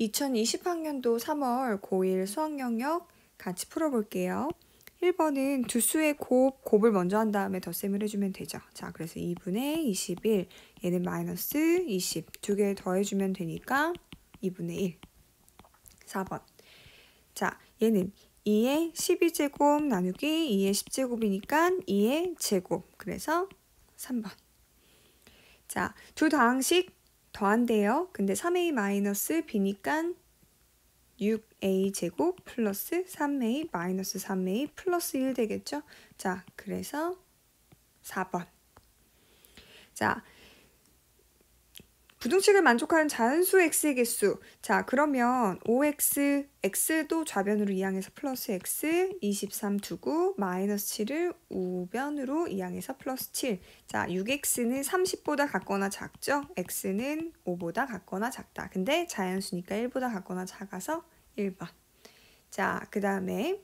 2020학년도 3월 고1 수학 영역 같이 풀어볼게요. 1번은 두 수의 곱을 먼저 한 다음에 덧셈을 해주면 되죠. 자, 그래서 2분의 21, 얘는 마이너스 20, 두 개 더해주면 되니까 2분의 1. 4번. 자, 얘는 2의 12제곱 나누기 2의 10제곱이니까 2의 제곱. 그래서 3번. 자, 두 다항식 더한대요. 근데 3a 마이너스 b니까 6a 제곱 플러스 3a 마이너스 3a 플러스 1 되겠죠? 자, 그래서 4번. 자, 부등식을 만족하는 자연수 x의 개수. 자, 그러면 5x, x도 좌변으로 이항해서 플러스 x, 23 두고 마이너스 7을 우변으로 이항해서 플러스 7. 자, 6x는 30보다 같거나 작죠? x는 5보다 같거나 작다. 근데 자연수니까 1보다 같거나 작아서 1번. 자, 그 다음에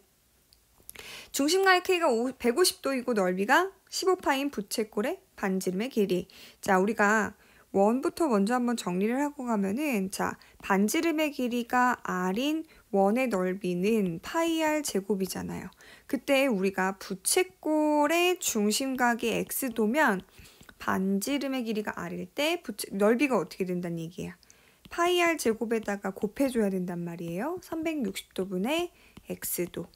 중심각의 K가 150도이고 넓이가 15파인 부채꼴의 반지름의 길이. 자, 우리가 원부터 먼저 한번 정리를 하고 가면은, 자, 반지름의 길이가 r인 원의 넓이는 파이 r 제곱이잖아요. 그때 우리가 부채꼴의 중심각이 x도면 반지름의 길이가 r일 때 넓이가 어떻게 된다는 얘기예요? 파이 r 제곱에다가 곱해줘야 된단 말이에요. 360도분의 x도.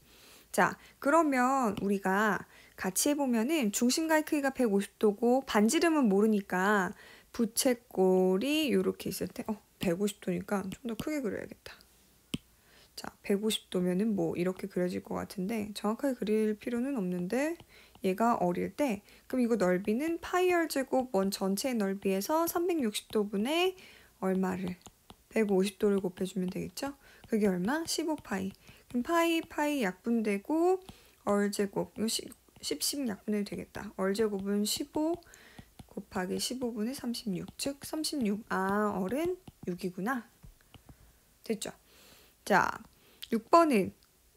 자, 그러면 우리가 같이 해보면은 중심각의 크기가 150도고 반지름은 모르니까 부채꼴이 이렇게 있을 때 150도니까 좀 더 크게 그려야겠다. 자, 150도면은 뭐 이렇게 그려질 것 같은데 정확하게 그릴 필요는 없는데 얘가 어릴 때 그럼 이거 넓이는 파이 r 제곱 원 전체의 넓이에서 360도분의 얼마를 150도를 곱해주면 되겠죠? 그게 얼마? 15파이. 그럼 파이 약분되고 얼제곱 이거 10 약분해도 되겠다. 얼제곱은 15 곱하기 15분의 36, 즉 36. 아, 얼은 6이구나. 됐죠? 자, 6번은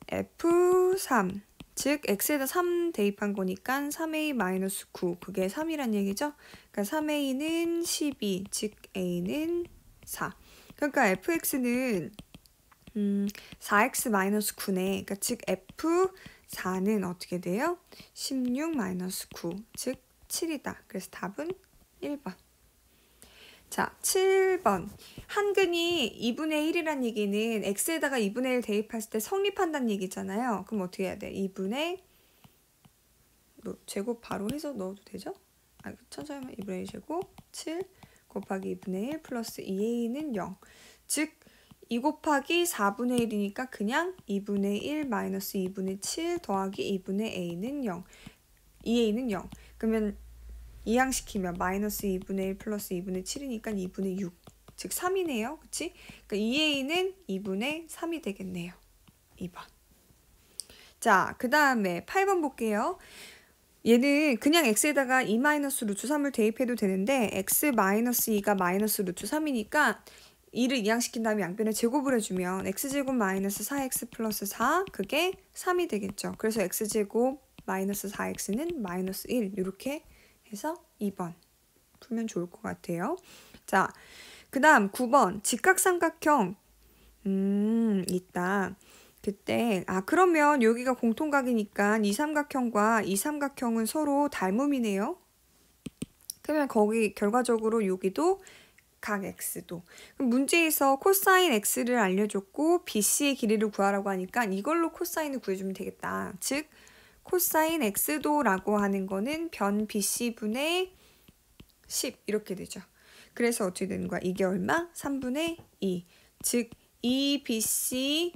F3, 즉 x에다 3 대입한 거니까 3a-9, 그게 3이란 얘기죠? 그러니까 3a는 12, 즉 a는 4. 그러니까 fx는 4x-9네. 그러니까 즉 f4는 어떻게 돼요? 16-9, 즉 7이다. 그래서 답은 1번. 자, 7번. 한근이 2분의 1이란 얘기는 x에다가 2분의 1 대입했을 때 성립한다는 얘기잖아요. 그럼 어떻게 해야 돼? 2분의 제곱 바로 해서 넣어도 되죠? 천천히 하면 2분의 1 제곱 7 곱하기 2분의 1 플러스 2a는 0. 즉 2 곱하기 4분의 1이니까 그냥 2분의 1 마이너스 2분의 7 더하기 2분의 a는 0. 2a는 0. 그러면 이항시키면 마이너스 2분의 1 플러스 2분의 7이니까 2분의 6. 즉 3이네요. 그치? 그러니까 2a는 2분의 3이 되겠네요. 2번. 자, 그 다음에 8번 볼게요. 얘는 그냥 x에다가 2 마이너스 루트 3을 대입해도 되는데 x 마이너스 2가 마이너스 루트 3이니까 2를 이항시킨 다음에 양변에 제곱을 해주면 x제곱 마이너스 4x 플러스 4 그게 3이 되겠죠. 그래서 x제곱 마이너스 4x는 마이너스 1 이렇게 해서 2번 풀면 좋을 것 같아요. 자, 그 다음 9번 직각삼각형 있다. 그때 그러면 여기가 공통각이니까 이 삼각형과 이 삼각형은 서로 닮음이네요. 그러면 거기 결과적으로 여기도 각 x도. 그럼 문제에서 코사인 x를 알려줬고 BC의 길이를 구하라고 하니까 이걸로 코사인을 구해주면 되겠다. 즉 코사인 x도라고 하는 거는 변 BC분의 10 이렇게 되죠. 그래서 어떻게 되는 거야? 이게 얼마? 3분의 2. 즉 2BC는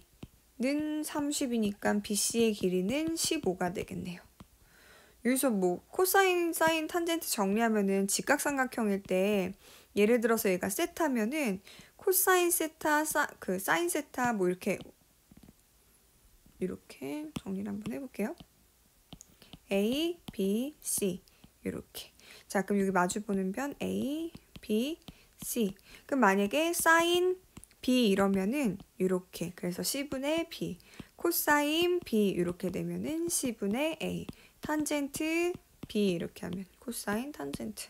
30이니까 BC의 길이는 15가 되겠네요. 여기서 뭐 코사인, 사인, 탄젠트 정리하면은 직각삼각형일 때 예를 들어서 얘가 세타면은 코사인 세타, 사인 세타 뭐 이렇게 정리를 한번 해볼게요. A, B, C 이렇게. 자, 그럼 여기 마주보는 변 A, B, C. 그럼 만약에 사인 B 이러면은 이렇게. 그래서 C분의 B. 코사인 B 이렇게 되면은 C분의 A. 탄젠트 B 이렇게 하면 코사인 탄젠트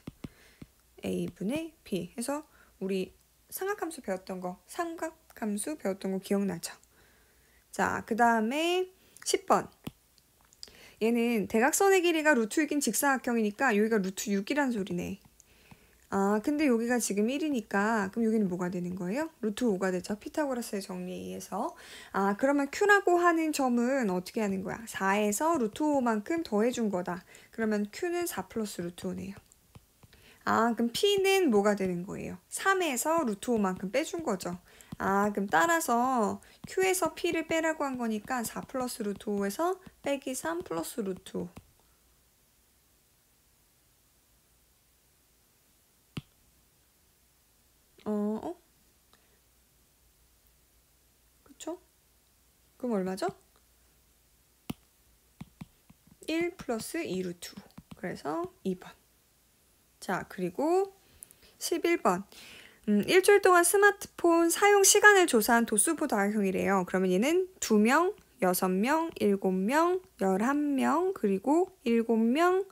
A분의 B 해서 우리 삼각함수 배웠던 거 기억나죠? 자, 그 다음에 10번. 얘는 대각선의 길이가 루트 6인 직사각형이니까 여기가 루트 6이란 소리네. 아, 근데 여기가 지금 1이니까 그럼 여기는 뭐가 되는 거예요? 루트 5가 되죠. 피타고라스의 정리에 의해서. 아, 그러면 Q라고 하는 점은 어떻게 하는 거야? 4에서 루트 5만큼 더해준 거다. 그러면 Q는 4 플러스 루트 5네요. 아, 그럼 P는 뭐가 되는 거예요? 3에서 루트 5만큼 빼준 거죠. 아, 그럼 따라서 Q에서 P를 빼라고 한 거니까 4 플러스 루트 5에서 빼기 3 플러스 루트 5. 그쵸? 그럼 얼마죠? 1 플러스 2 루트 5. 그래서 2번. 자, 그리고 11번. 일주일 동안 스마트폰 사용 시간을 조사한 도수보 다각형이래요. 그러면 얘는 2명, 6명, 7명, 11명, 그리고 7명,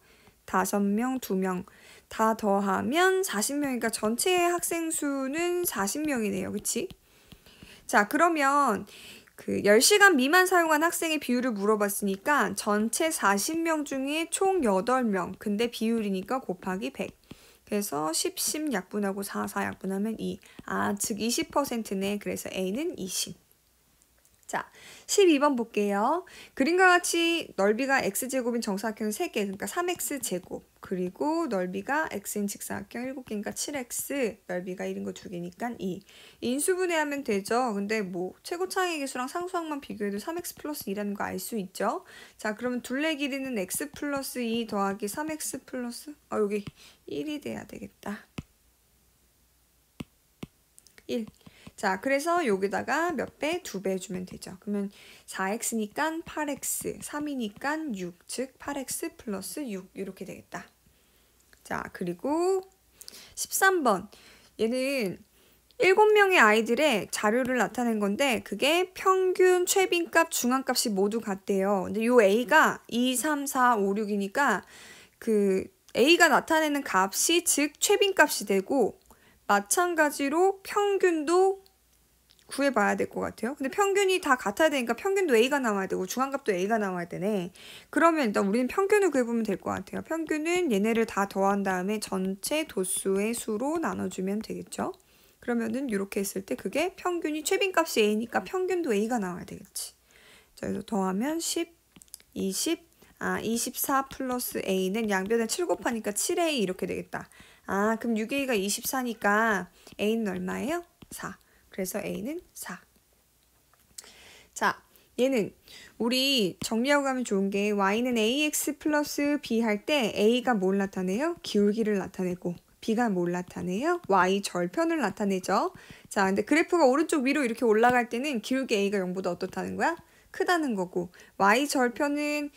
5명, 2명 다 더하면 40명이니까 전체 학생 수는 40명이네요. 그치? 자, 그러면 그 10시간 미만 사용한 학생의 비율을 물어봤으니까 전체 40명 중에 총 8명. 근데 비율이니까 곱하기 100. 그래서 10 약분하고 4 약분하면 2. 아, 즉 20%네. 그래서 A는 20. 자, 12번 볼게요. 그림과 같이 넓이가 x제곱인 정사각형 3개, 그러니까 3x제곱. 그리고 넓이가 x인 직사각형 7개니까 7x, 넓이가 1인 거 2개니까 2. 인수분해하면 되죠. 근데 뭐 최고차항의 개수랑 상수항만 비교해도 3x 플러스 2라는 거 알 수 있죠. 자, 그러면 둘레 길이는 x 플러스 2 더하기 3x 플러스, 여기 1이 돼야 되겠다. 1. 자, 그래서 여기다가 몇 배? 2배 해주면 되죠. 그러면 4x니까 8x, 3이니까 6, 즉 8x 플러스 6 이렇게 되겠다. 자, 그리고 13번. 얘는 7명의 아이들의 자료를 나타낸 건데 그게 평균, 최빈값, 중앙값이 모두 같대요. 근데 요 A가 2, 3, 4, 5, 6이니까 그 A가 나타내는 값이 즉 최빈값이 되고 마찬가지로 평균도 구해봐야 될 것 같아요. 근데 평균이 다 같아야 되니까 평균도 A가 나와야 되고 중앙값도 A가 나와야 되네. 그러면 일단 우리는 평균을 구해보면 될 것 같아요. 평균은 얘네를 다 더한 다음에 전체 도수의 수로 나눠주면 되겠죠. 그러면은 이렇게 했을 때 그게 평균이 최빈값이 A니까 평균도 A가 나와야 되겠지. 자, 그래서 더하면 10, 20, 24 플러스 A는 양변에 7 곱하니까 7A 이렇게 되겠다. 아, 그럼 6A가 24니까 A는 얼마예요? 4. 그래서 A는 4. 자, 얘는 우리 정리하고 가면 좋은 게 Y는 AX 플러스 B 할 때 A가 뭘 나타내요? 기울기를 나타내고 B가 뭘 나타내요? Y 절편을 나타내죠. 자, 근데 그래프가 오른쪽 위로 이렇게 올라갈 때는 기울기 A가 0보다 어떻다는 거야? 크다는 거고 Y 절편은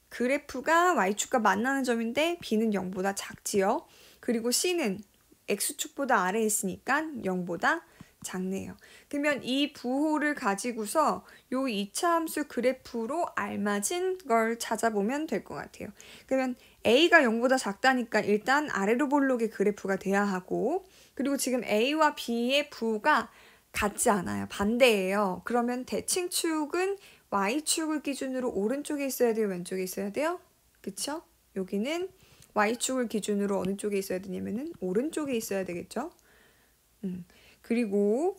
그래프가 Y축과 만나는 점인데 B는 0보다 작지요. 그리고 C는 X축보다 아래에 있으니까 0보다 작네요. 그러면 이 부호를 가지고서 요 2차 함수 그래프로 알맞은 걸 찾아보면 될 것 같아요. 그러면 A가 0보다 작다니까 일단 아래로 볼록의 그래프가 돼야 하고 그리고 지금 A와 B의 부호가 같지 않아요. 반대예요. 그러면 대칭축은 Y축을 기준으로 오른쪽에 있어야 돼요? 왼쪽에 있어야 돼요? 그쵸? 여기는 Y축을 기준으로 어느 쪽에 있어야 되냐면은 오른쪽에 있어야 되겠죠? 그리고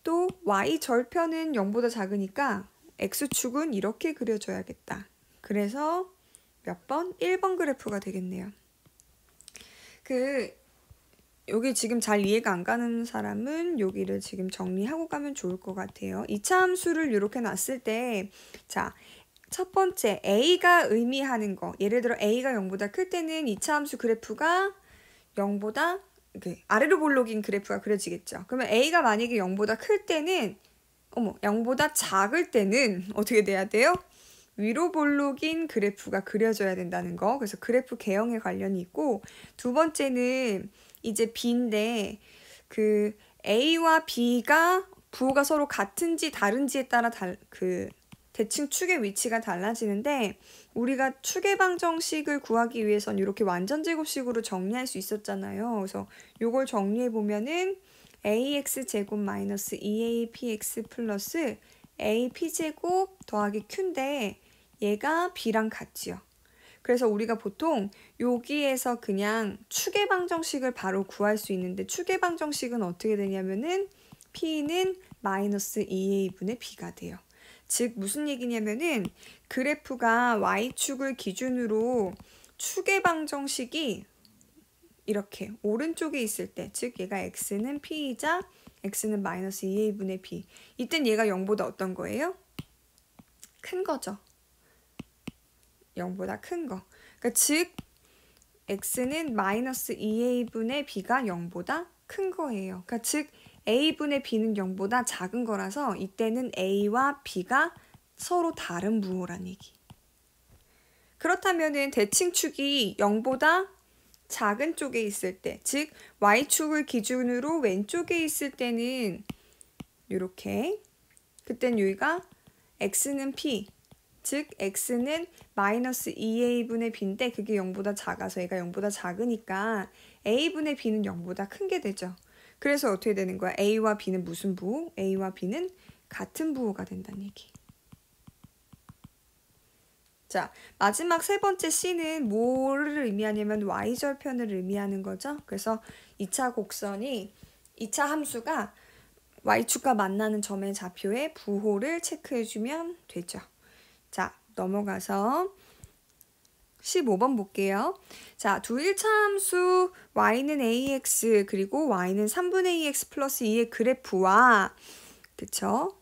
또 Y절편은 0보다 작으니까 X축은 이렇게 그려줘야겠다. 그래서 몇 번? 1번 그래프가 되겠네요. 여기 지금 잘 이해가 안 가는 사람은 여기를 지금 정리하고 가면 좋을 것 같아요. 2차 함수를 이렇게 놨을 때, 자, 첫 번째 A가 의미하는 거. 예를 들어 A가 0보다 클 때는 2차 함수 그래프가 0보다 아래로 볼록인 그래프가 그려지겠죠. 그러면 A가 만약에 0보다 클 때는 0보다 작을 때는 어떻게 돼야 돼요? 위로 볼록인 그래프가 그려져야 된다는 거. 그래서 그래프 개형에 관련이 있고 두 번째는 이제 B인데 그 A와 B가 부호가 서로 같은지 다른지에 따라 대칭 축의 위치가 달라지는데 우리가 축의 방정식을 구하기 위해선 이렇게 완전제곱식으로 정리할 수 있었잖아요. 그래서 이걸 정리해 보면은 ax제곱 마이너스 2apx 플러스 ap제곱 더하기 q인데 얘가 b랑 같지요. 그래서 우리가 보통 여기에서 그냥 추계방정식을 바로 구할 수 있는데 추계방정식은 어떻게 되냐면은 p는 마이너스 2a분의 b가 돼요. 즉 무슨 얘기냐면은 그래프가 y축을 기준으로 추계방정식이 이렇게 오른쪽에 있을 때, 즉 얘가 x는 p이자 x는 마이너스 2a분의 b. 이땐 얘가 0보다 어떤 거예요? 큰 거죠. 0보다 큰 거. 그러니까 즉 x는 마이너스 2a분의 b가 0보다 큰 거예요. 그러니까 즉 a분의 b는 0보다 작은 거라서 이때는 a와 b가 서로 다른 부호란 얘기. 그렇다면은 대칭축이 0보다 작은 쪽에 있을 때, 즉 y축을 기준으로 왼쪽에 있을 때는 이렇게, 그땐 여기가 x는 p, 즉 x는 마이너스 2a분의 b인데 그게 0보다 작아서 얘가 0보다 작으니까 a분의 b는 0보다 큰 게 되죠. 그래서 어떻게 되는 거야? a와 b는 무슨 부호? a와 b는 같은 부호가 된다는 얘기. 자, 마지막 세 번째 C는 뭐를 의미하냐면 y절편을 의미하는 거죠. 그래서 2차 곡선이 2차 함수가 y축과 만나는 점의 좌표의 부호를 체크해주면 되죠. 자, 넘어가서 15번 볼게요. 자, 두 1차 함수 y는 ax 그리고 y는 3분의 2x 플러스 2의 그래프와 그쵸?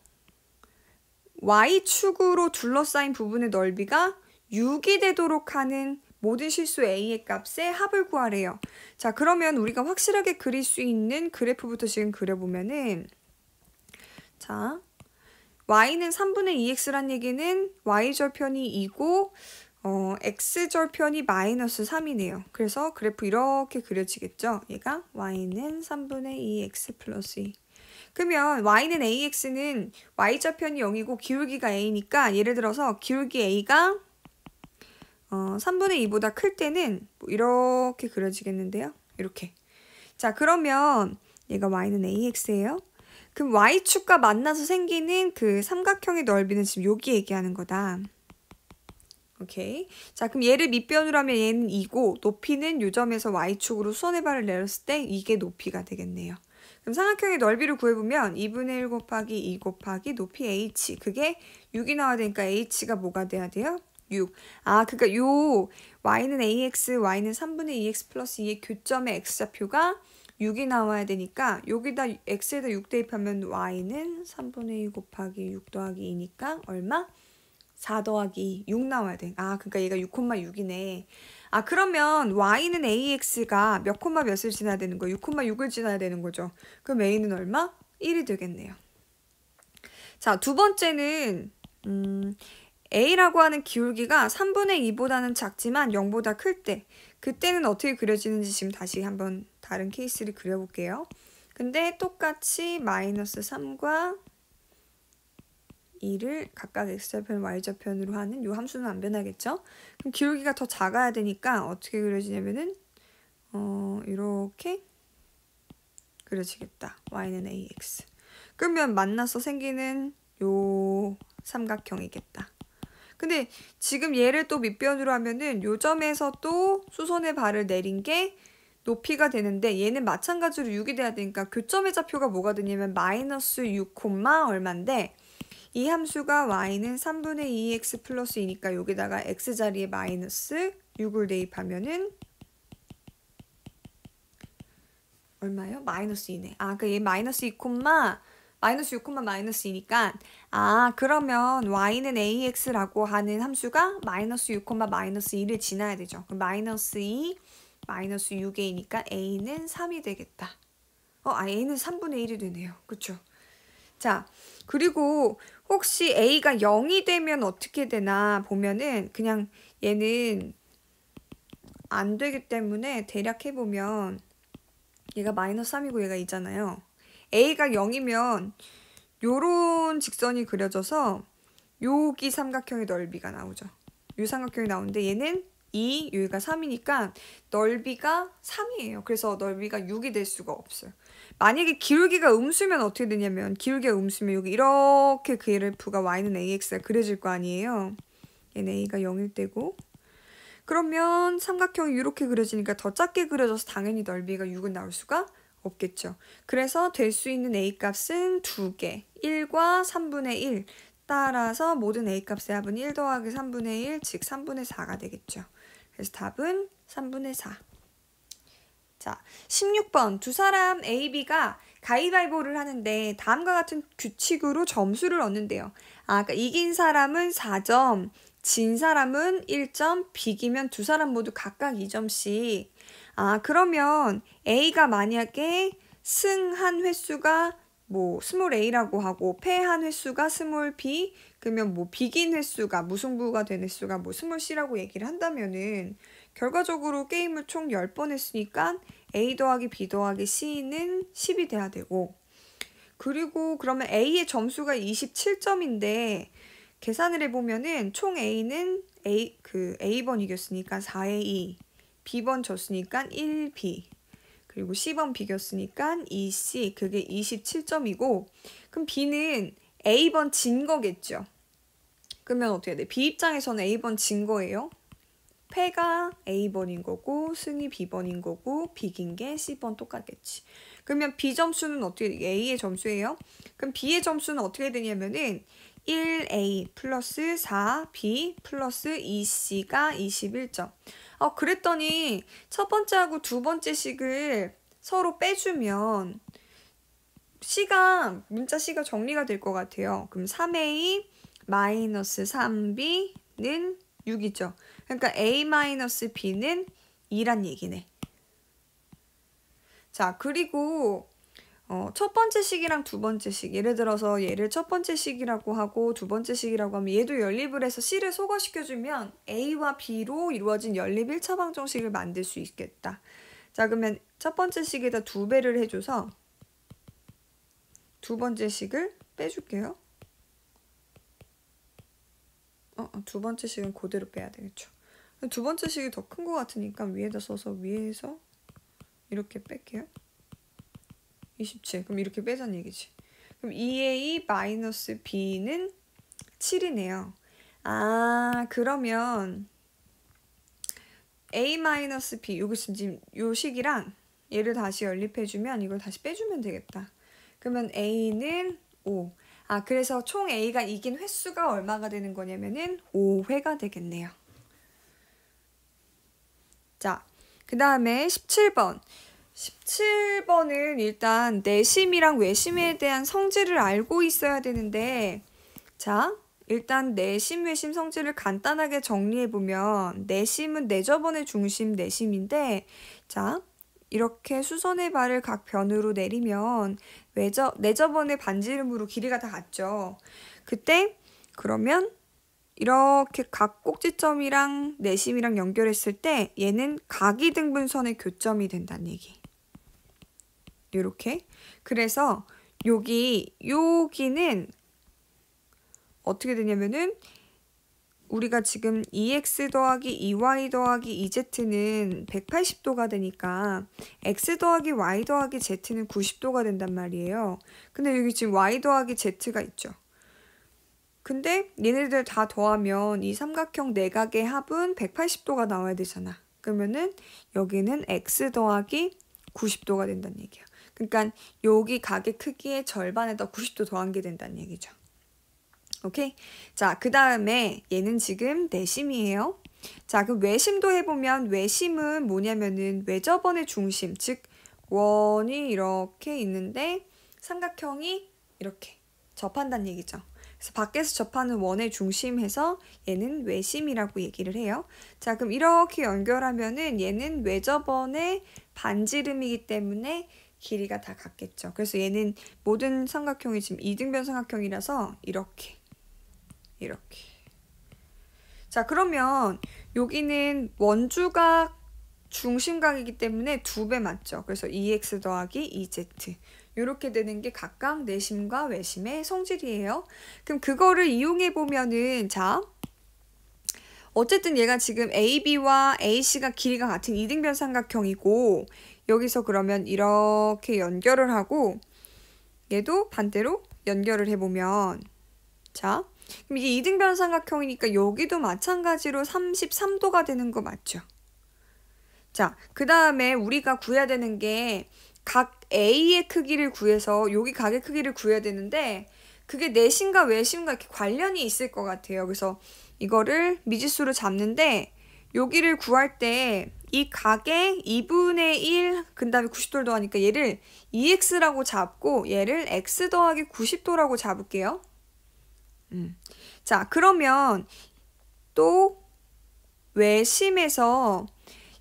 y축으로 둘러싸인 부분의 넓이가 6이 되도록 하는 모든 실수 a의 값의 합을 구하래요. 자, 그러면 우리가 확실하게 그릴 수 있는 그래프부터 지금 그려보면은 자, y는 3분의 2x란 얘기는 y절편이 2고 x절편이 마이너스 3이네요. 그래서 그래프 이렇게 그려지겠죠. 얘가 y는 3분의 2x 플러스 2. 그러면 y는 ax는 y좌편이 0이고 기울기가 a니까 예를 들어서 기울기 a가 3분의 2보다 클 때는 뭐 이렇게 그려지겠는데요. 이렇게. 자, 그러면 얘가 y는 ax예요. 그럼 y축과 만나서 생기는 그 삼각형의 넓이는 지금 여기 얘기하는 거다. 오케이. 자, 그럼 얘를 밑변으로 하면 얘는 2고 높이는 요 점에서 y축으로 수선의 발을 내렸을 때 이게 높이가 되겠네요. 그럼 삼각형의 넓이를 구해보면 2분의 1 곱하기 2 곱하기 높이 h. 그게 6이 나와야 되니까 h가 뭐가 돼야 돼요? 6. 아, 그러니까 요 y는 ax, y는 3분의 2x 플러스 2의 교점의 x좌표가 6이 나와야 되니까 여기다 x에다 6 대입하면 y는 3분의 2 곱하기 6 더하기 2니까 얼마? 4 더하기 6 나와야 돼. 아, 그러니까 얘가 6,6이네. 아, 그러면 y는 ax가 몇 콤마 몇을 지나야 되는 거예요? 6,6을 지나야 되는 거죠. 그럼 a는 얼마? 1이 되겠네요. 자, 두 번째는 a라고 하는 기울기가 3분의 2보다는 작지만 0보다 클 때, 그때는 어떻게 그려지는지 지금 다시 한번 다른 케이스를 그려볼게요. 근데 똑같이 마이너스 3과 2를 각각 x좌편, y좌편으로 하는 이 함수는 안 변하겠죠? 그럼 기울기가 더 작아야 되니까 어떻게 그려지냐면은 이렇게 그려지겠다. y는 ax. 그러면 만나서 생기는 요 삼각형이겠다. 근데 지금 얘를 또 밑변으로 하면은 요 점에서 또 수선의 발을 내린 게 높이가 되는데 얘는 마찬가지로 6이 돼야 되니까 교점의 좌표가 뭐가 되냐면 마이너스 6, 얼마인데 이 함수가 y는 3분의 2x 플러스 2니까 여기다가 x자리에 마이너스 6을 대입하면은 얼마예요? 마이너스 2네. 아, 그러니까 얘 마이너스 2, 마이너스 6, 마이너스 2니까 아, 그러면 y는 ax라고 하는 함수가 마이너스 6, 마이너스 2를 지나야 되죠. 그럼 마이너스 2, 마이너스 6a니까 a는 3이 되겠다. a는 3분의 1이 되네요. 그쵸? 자, 그리고 혹시 a가 0이 되면 어떻게 되나 보면은 그냥 얘는 안 되기 때문에 대략 해보면 얘가 마이너스 3이고 얘가 2잖아요. a가 0이면 요런 직선이 그려져서 여기 삼각형의 넓이가 나오죠. 요 삼각형이 나오는데 얘는 2, 여기가 3이니까 넓이가 3이에요. 그래서 넓이가 6이 될 수가 없어요. 만약에 기울기가 음수면 어떻게 되냐면 기울기가 음수면 여기 이렇게 그래프가 y는 ax가 그려질 거 아니에요. 얘는 a가 0일 때고 그러면 삼각형이 이렇게 그려지니까 더 작게 그려져서 당연히 넓이가 6은 나올 수가 없겠죠. 그래서 될 수 있는 a 값은 2개, 1과 3분의 1. 따라서 모든 a 값의 합은 1 더하기 3분의 1, 즉 3분의 4가 되겠죠. 그래서 답은 3분의 4. 자, 16번. 두 사람 A, B가 가위바위보를 하는데 다음과 같은 규칙으로 점수를 얻는데요. 그러니까 이긴 사람은 4점, 진 사람은 1점, 비기면 두 사람 모두 각각 2점씩. 그러면 A가 만약에 승한 횟수가 스몰 a라고 하고 패한 횟수가 스몰 b, 그러면 비긴 횟수가 무승부가 된 횟수가 스몰 c라고 얘기를 한다면은 결과적으로 게임을 총 10번 했으니까 a 더하기 b 더하기 c는 10이 돼야 되고, 그리고 그러면 a의 점수가 27점인데 계산을 해보면은 총 a는 A번 이겼으니까 4의 2, B번 졌으니까 1B, 그리고 C번 비겼으니까 2C, 그게 27점이고, 그럼 B는 A번 진 거겠죠. 그러면 어떻게 돼? B 입장에서는 A번 진 거예요. 패가 A번인 거고 승이 B번인 거고 비긴 게 C번 똑같겠지. 그러면 B 점수는 어떻게 돼? A의 점수예요. 그럼 B의 점수는 어떻게 되냐면은 1A 플러스 4B 플러스 2C가 21점. 그랬더니 첫 번째하고 두 번째 식을 서로 빼주면 문자 C가 정리가 될 것 같아요. 그럼 3A 마이너스 3B는 6이죠. 그러니까 A 마이너스 B는 2란 얘기네. 자, 그리고 첫 번째 식이랑 두 번째 식, 예를 들어서 얘를 첫 번째 식이라고 하고 두 번째 식이라고 하면 얘도 연립을 해서 C를 소거시켜주면 A와 B로 이루어진 연립 1차 방정식을 만들 수 있겠다. 자, 그러면 첫 번째 식에다 2배를 해줘서 두 번째 식을 빼줄게요. 두 번째 식은 그대로 빼야 되겠죠. 두 번째 식이 더 큰 것 같으니까 위에다 써서 위에서 이렇게 뺄게요. 27. 그럼 이렇게 빼자는 얘기지. 그럼 2a 마이너스 b는 7이네요. 그러면 a 마이너스 b, 여기 지금 요 식이랑 얘를 다시 연립해주면 이걸 다시 빼주면 되겠다. 그러면 a는 5. 그래서 총 a가 이긴 횟수가 얼마가 되는 거냐면은 5회가 되겠네요. 자, 그 다음에 17번. 17번은 일단 내심이랑 외심에 대한 성질을 알고 있어야 되는데, 자, 일단 내심, 외심 성질을 간단하게 정리해보면 내심은 내저번의 중심 내심인데, 자, 이렇게 수선의 발을 각 변으로 내리면 내저번의 반지름으로 길이가 다 같죠. 그때 그러면 이렇게 각 꼭지점이랑 내심이랑 연결했을 때 얘는 각이등분선의 교점이 된다는 얘기. 요렇게. 그래서 여기는 어떻게 되냐면은 우리가 지금 2x 더하기 2y 더하기 2z는 180도가 되니까 x 더하기 y 더하기 z는 90도가 된단 말이에요. 근데 여기 지금 y 더하기 z가 있죠. 근데 얘네들 다 더하면 이 삼각형 내각의 합은 180도가 나와야 되잖아. 그러면은 여기는 x 더하기 90도가 된다는 얘기야. 그러니까 여기 각의 크기의 절반에다 90도 더한 게 된다는 얘기죠. 오케이? 자, 그 다음에 얘는 지금 내심이에요. 자, 그럼 외심도 해보면 외심은 뭐냐면은 외저번의 중심, 즉 원이 이렇게 있는데 삼각형이 이렇게 접한다는 얘기죠. 그래서 밖에서 접하는 원의 중심에서 얘는 외심이라고 얘기를 해요. 자, 그럼 이렇게 연결하면은 얘는 외저번의 반지름이기 때문에 길이가 다 같겠죠. 그래서 얘는 모든 삼각형이 지금 이등변 삼각형이라서 이렇게. 자, 그러면 여기는 원주각 중심각이기 때문에 2배 맞죠. 그래서 2x 더하기 2z. 이렇게 되는 게 각각 내심과 외심의 성질이에요. 그럼 그거를 이용해 보면은, 자, 어쨌든 얘가 지금 AB와 AC가 길이가 같은 이등변 삼각형이고 여기서 그러면 이렇게 연결을 하고 얘도 반대로 연결을 해보면 자, 그럼 이게 이등변 삼각형이니까 여기도 마찬가지로 33도가 되는 거 맞죠? 자, 그 다음에 우리가 구해야 되는 게 각 A의 크기를 구해서 여기 각의 크기를 구해야 되는데 그게 내심과 외심과 이렇게 관련이 있을 것 같아요. 그래서 이거를 미지수로 잡는데 여기를 구할 때 이 각의 2분의 1, 그 다음에 90도를 더하니까 얘를 2x라고 잡고 얘를 x 더하기 90도라고 잡을게요. 자, 그러면 또 외심에서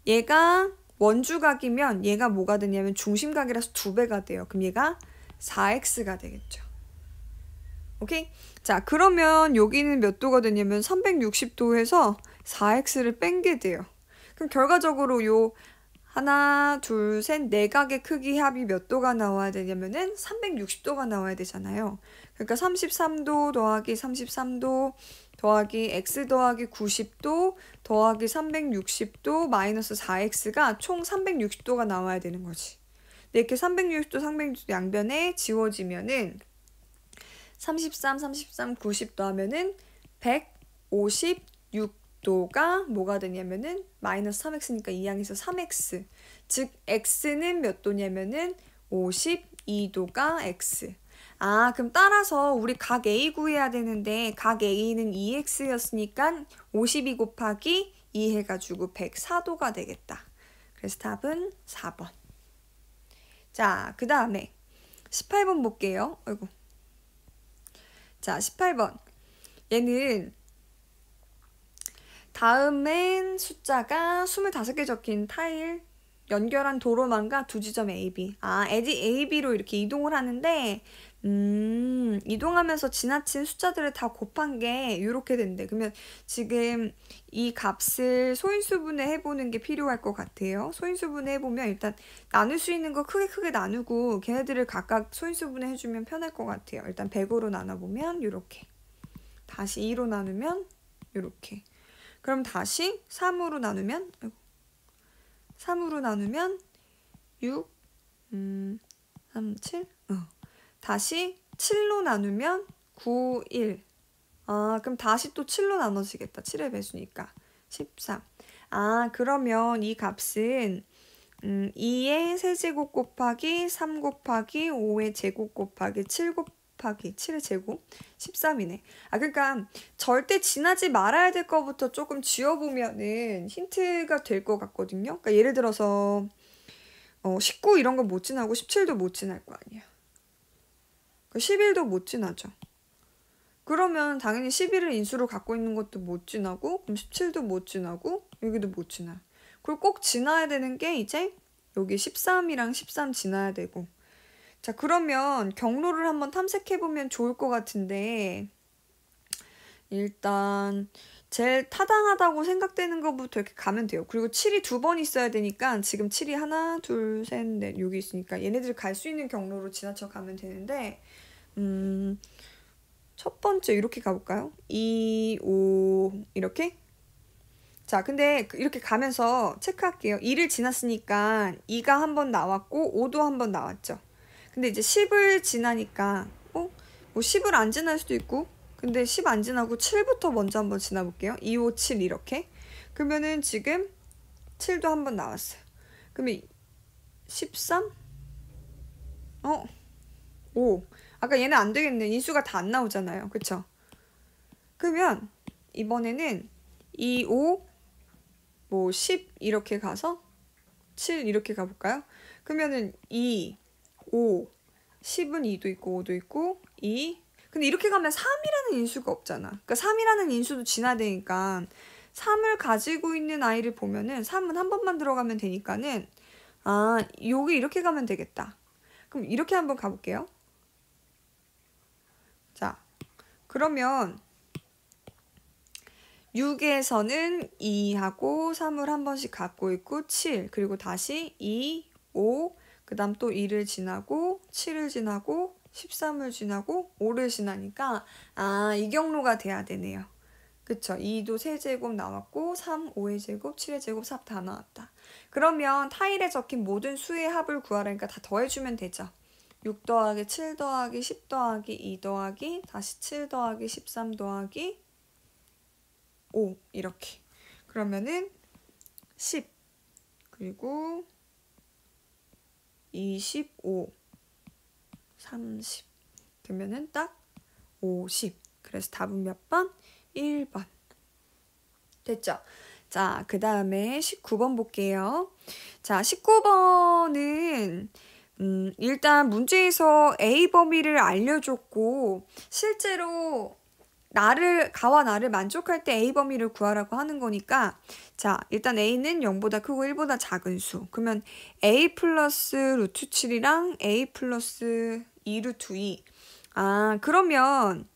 얘가 원주각이면 얘가 뭐가 되냐면 중심각이라서 2배가 돼요. 그럼 얘가 4x가 되겠죠. 오케이? 자, 그러면 여기는 몇 도가 되냐면 360도에서 4x를 뺀 게 돼요. 그럼 결과적으로 요 하나, 둘, 셋, 네 각의 크기 합이 몇 도가 나와야 되냐면은 360도가 나와야 되잖아요. 그러니까 33도 더하기 33도 더하기 x 더하기 90도 더하기 360도 마이너스 4x가 총 360도가 나와야 되는 거지. 근데 이렇게 360도, 360도 양변에 지워지면은 33, 33, 90도 하면은 156도가 뭐가 되냐면은 마이너스 3x니까 2항에서 3x. 즉 x는 몇 도냐면은 52도가 x. 아, 그럼 따라서 우리 각 A 구해야 되는데 각 A는 2x였으니까 52 곱하기 2 해가지고 104도가 되겠다. 그래서 답은 4번. 자, 그 다음에 18번 볼게요. 아이고. 자, 18번. 얘는 다음엔 숫자가 25개 적힌 타일 연결한 도로망과 두 지점 AB. 아, 에지 AB로 이렇게 이동을 하는데 이동하면서 지나친 숫자들을 다 곱한 게 이렇게 된대. 그러면 지금 이 값을 소인수분해 해보는 게 필요할 것 같아요. 소인수분해 해보면 일단 나눌 수 있는 거 크게 나누고 걔네들을 각각 소인수분해 해주면 편할 것 같아요. 일단 100으로 나눠보면 이렇게. 다시 2로 나누면 이렇게. 그럼 다시 3으로 나누면 3으로 나누면 6, 3, 7, 다시 7로 나누면 9, 1. 아, 그럼 다시 또 7로 나눠지겠다. 7의 배수니까 13. 아, 그러면 이 값은 2의 세제곱 곱하기 3 곱하기 5의 제곱 곱하기 7 곱하기 7의 제곱 13이네. 아, 그러니까 절대 지나지 말아야 될 거부터 조금 지워보면은 힌트가 될 것 같거든요. 그러니까 예를 들어서 19 이런 거 못 지나고 17도 못 지날 거 아니야. 11도 못 지나죠. 그러면 당연히 11을 인수로 갖고 있는 것도 못 지나고 그럼 17도 못 지나고 여기도 못 지나. 그리고 꼭 지나야 되는 게 이제 여기 13이랑 13 지나야 되고. 자, 그러면 경로를 한번 탐색해보면 좋을 것 같은데 일단 제일 타당하다고 생각되는 것부터 이렇게 가면 돼요. 그리고 7이 2번 있어야 되니까 지금 7이 하나, 둘, 셋, 넷 여기 있으니까 얘네들 갈 수 있는 경로로 지나쳐 가면 되는데 첫 번째 이렇게 가볼까요? 2, 5 이렇게? 자, 근데 이렇게 가면서 체크할게요. 2를 지났으니까 2가 한 번 나왔고 5도 한 번 나왔죠. 근데 이제 10을 지나니까 뭐 10을 안 지날 수도 있고 근데 10 안 지나고 7부터 먼저 한번 지나볼게요. 2, 5, 7 이렇게. 그러면은 지금 7도 한 번 나왔어요. 그러면 13? 5. 아까 얘는 안 되겠네. 인수가 다 안 나오잖아요. 그쵸? 그러면 이번에는 2, 5, 10 이렇게 가서 7 이렇게 가볼까요? 그러면은 2, 5, 10은 2도 있고 5도 있고 2. 근데 이렇게 가면 3이라는 인수가 없잖아. 그러니까 3이라는 인수도 지나야 되니까 3을 가지고 있는 아이를 보면은 3은 한 번만 들어가면 되니까는 아, 여기 이렇게 가면 되겠다. 그럼 이렇게 한번 가볼게요. 자, 그러면 6에서는 2하고 3을 한 번씩 갖고 있고 7 그리고 다시 2, 5 그 다음 또 2를 지나고 7을 지나고 13을 지나고 5를 지나니까 아, 이 경로가 돼야 되네요. 그쵸? 2도 세제곱 나왔고 3, 5의 제곱, 7의 제곱, 4 다 나왔다. 그러면 타일에 적힌 모든 수의 합을 구하라니까 다 더해주면 되죠. 6 더하기 7 더하기 10 더하기 2 더하기 다시 7 더하기 13 더하기 5 이렇게. 그러면은 10 그리고 25 30 그러면은 딱 50. 그래서 답은 몇 번? 1번. 됐죠? 자, 그 다음에 19번 볼게요. 자, 19번은 일단 문제에서 A 범위를 알려줬고 실제로 가와 나를 만족할 때 A 범위를 구하라고 하는 거니까 자, 일단 A는 0보다 크고 1보다 작은 수. 그러면 A 플러스 루트 7이랑 A 플러스 2 루트 2. 아, 그러면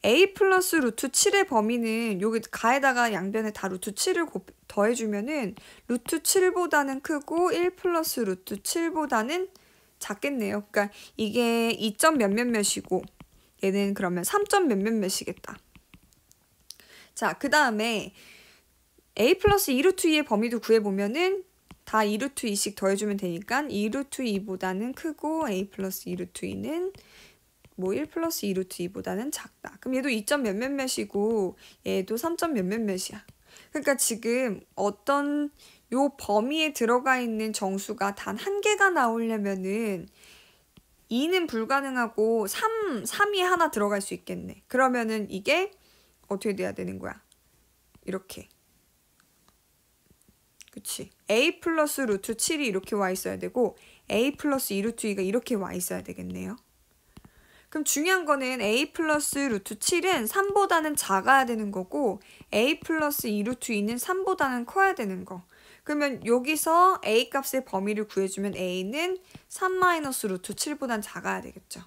A 플러스 루트 7의 범위는 여기 가에다가 양변에 다 루트 7을 더해주면은 루트 7보다는 크고 1 플러스 루트 7보다는 작겠네요. 그러니까 이게 2점 몇몇몇이고 얘는 그러면 3점 몇몇몇이겠다. 자, 그 다음에 A 플러스 2 루트 2의 범위도 구해보면은 다 2 루트 2씩 더해주면 되니까 2 루트 2보다는 크고 A 플러스 2 루트 2는 뭐 1 플러스 2 루트 2보다는 작다. 그럼 얘도 2점 몇몇몇이고 얘도 3점 몇몇몇이야. 그러니까 지금 어떤 요 범위에 들어가 있는 정수가 단 한 개가 나오려면은 2는 불가능하고 3이 하나 들어갈 수 있겠네. 그러면은 이게 어떻게 돼야 되는 거야? 이렇게. 그치? A 플러스 루트 7이 이렇게 와 있어야 되고 A 플러스 2 루트 2가 이렇게 와 있어야 되겠네요. 그럼 중요한 거는 A 플러스 루트 7은 3보다는 작아야 되는 거고 A 플러스 2 루트 2는 3보다는 커야 되는 거. 그러면 여기서 A 값의 범위를 구해주면 A는 3 마이너스 루트 7보단 작아야 되겠죠.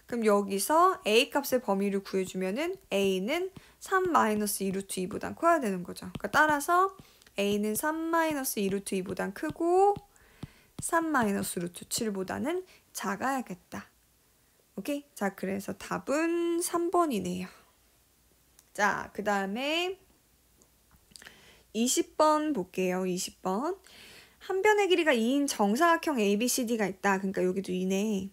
그럼 여기서 A 값의 범위를 구해주면은 A는 3 마이너스 2 루트 2보단 커야 되는 거죠. 그러니까 따라서 A는 3 마이너스 2 루트 2보단 크고 3 마이너스 루트 7보다는 작아야겠다. 오케이? 자, 그래서 답은 3번이네요. 자, 그 다음에 20번 볼게요. 20번. 한 변의 길이가 2인 정사각형 ABCD가 있다. 그러니까 여기도 2네.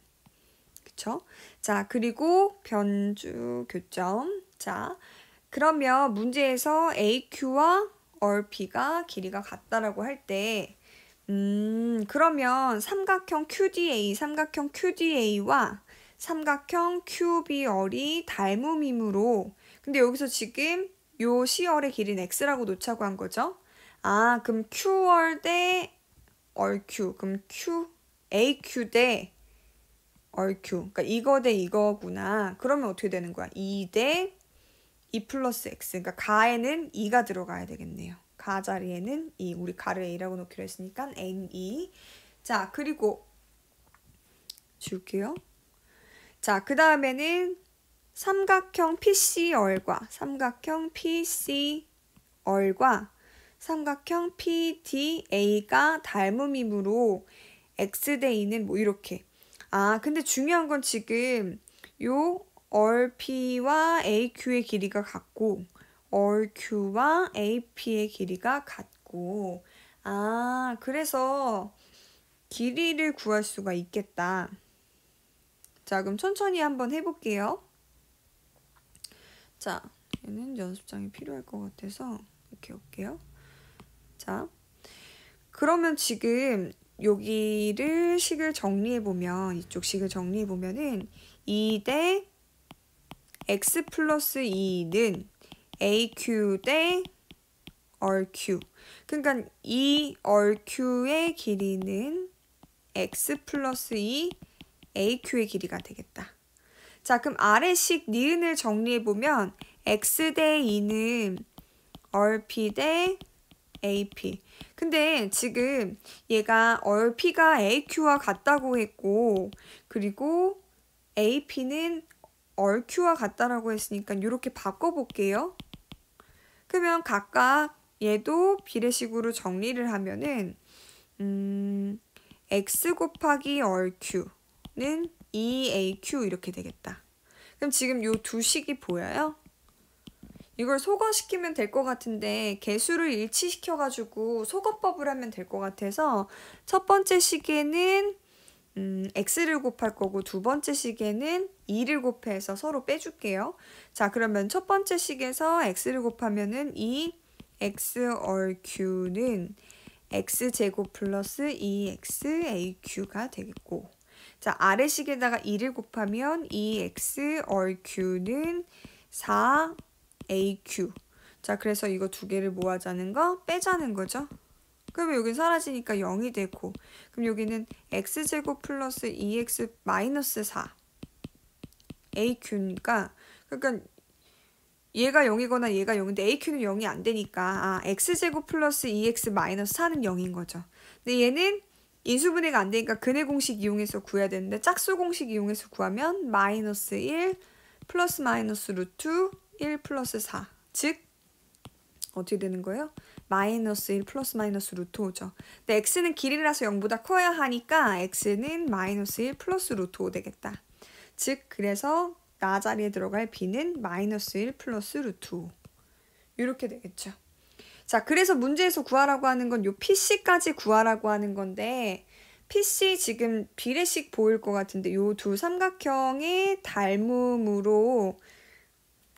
그쵸? 자, 그리고 변주 교점. 자, 그러면 문제에서 AQ와 RP가 길이가 같다라고 할 때, 그러면 삼각형 QDA와 삼각형 QBR이 닮음이므로 근데 여기서 지금 요 CR의 길이는 X라고 놓자고 한 거죠. 아, 그럼 QR 대 RQ. 그럼 AQ 대 RQ. 그러니까 이거 대 이거구나. 그러면 어떻게 되는 거야? 2 대 2 플러스 X. 그러니까 가에는 2가 들어가야 되겠네요. 가 자리에는 2. 우리 가를 A라고 놓기로 했으니까 N2. 자, 그리고 지울게요. 자, 그 다음에는 삼각형 PCR과 삼각형 PDA가 닮음이므로 X 대 2는 뭐 이렇게. 아, 근데 중요한 건 지금 요 RP와 AQ의 길이가 같고 RQ와 AP의 길이가 같고 아, 그래서 길이를 구할 수가 있겠다. 자, 그럼 천천히 한번 해볼게요. 자, 얘는 연습장이 필요할 것 같아서 이렇게 올게요. 자, 그러면 지금 여기를 식을 정리해보면 이쪽 식을 정리해보면은 2 대 X 플러스 2는 AQ 대 RQ. 그러니까 이 RQ의 길이는 X 플러스 2 AQ의 길이가 되겠다. 자, 그럼 아래식 니은을 정리해보면 X 대 2는 RP 대 AP. 근데 지금 얘가 RP가 AQ와 같다고 했고 그리고 AP는 RQ와 같다라고 했으니까 이렇게 바꿔볼게요. 그러면 각각 얘도 비례식으로 정리를 하면은 X 곱하기 RQ는 2AQ 이렇게 되겠다. 그럼 지금 요 두 식이 보여요? 이걸 소거시키면 될 것 같은데 개수를 일치시켜가지고 소거법을 하면 될 것 같아서 첫 번째 식에는 x를 곱할 거고 두 번째 식에는 2를 곱해서 서로 빼줄게요. 자, 그러면 첫 번째 식에서 x를 곱하면은 이 xrq는 x제곱 플러스 2xaq가 되겠고, 자, 아래식에다가 2를 곱하면 2xrq는 4aq. 자, 그래서 이거 두 개를 모아자는 거 빼자는 거죠. 그러면 여기 사라지니까 0이 되고, 그럼 여기는 x제곱 플러스 2x 마이너스 4 aq니까, 그러니까 얘가 0이거나 얘가 0인데 aq는 0이 안 되니까 x제곱 플러스 2x 마이너스 4는 0인 거죠. 근데 얘는 인수분해가 안 되니까 근해 공식 이용해서 구해야 되는데 짝수 공식 이용해서 구하면 마이너스 1 플러스 마이너스 루트 1 플러스 4, 즉 어떻게 되는 거예요? 마이너스 1 플러스 마이너스 루트 5죠. 근데 x는 길이라서 0보다 커야 하니까 x는 마이너스 1 플러스 루트 5 되겠다. 즉 그래서 나 자리에 들어갈 b는 마이너스 1 플러스 루트 5 이렇게 되겠죠. 자, 그래서 문제에서 구하라고 하는 건 요 PC까지 구하라고 하는 건데, PC 지금 비례식 보일 것 같은데 요 두 삼각형의 닮음으로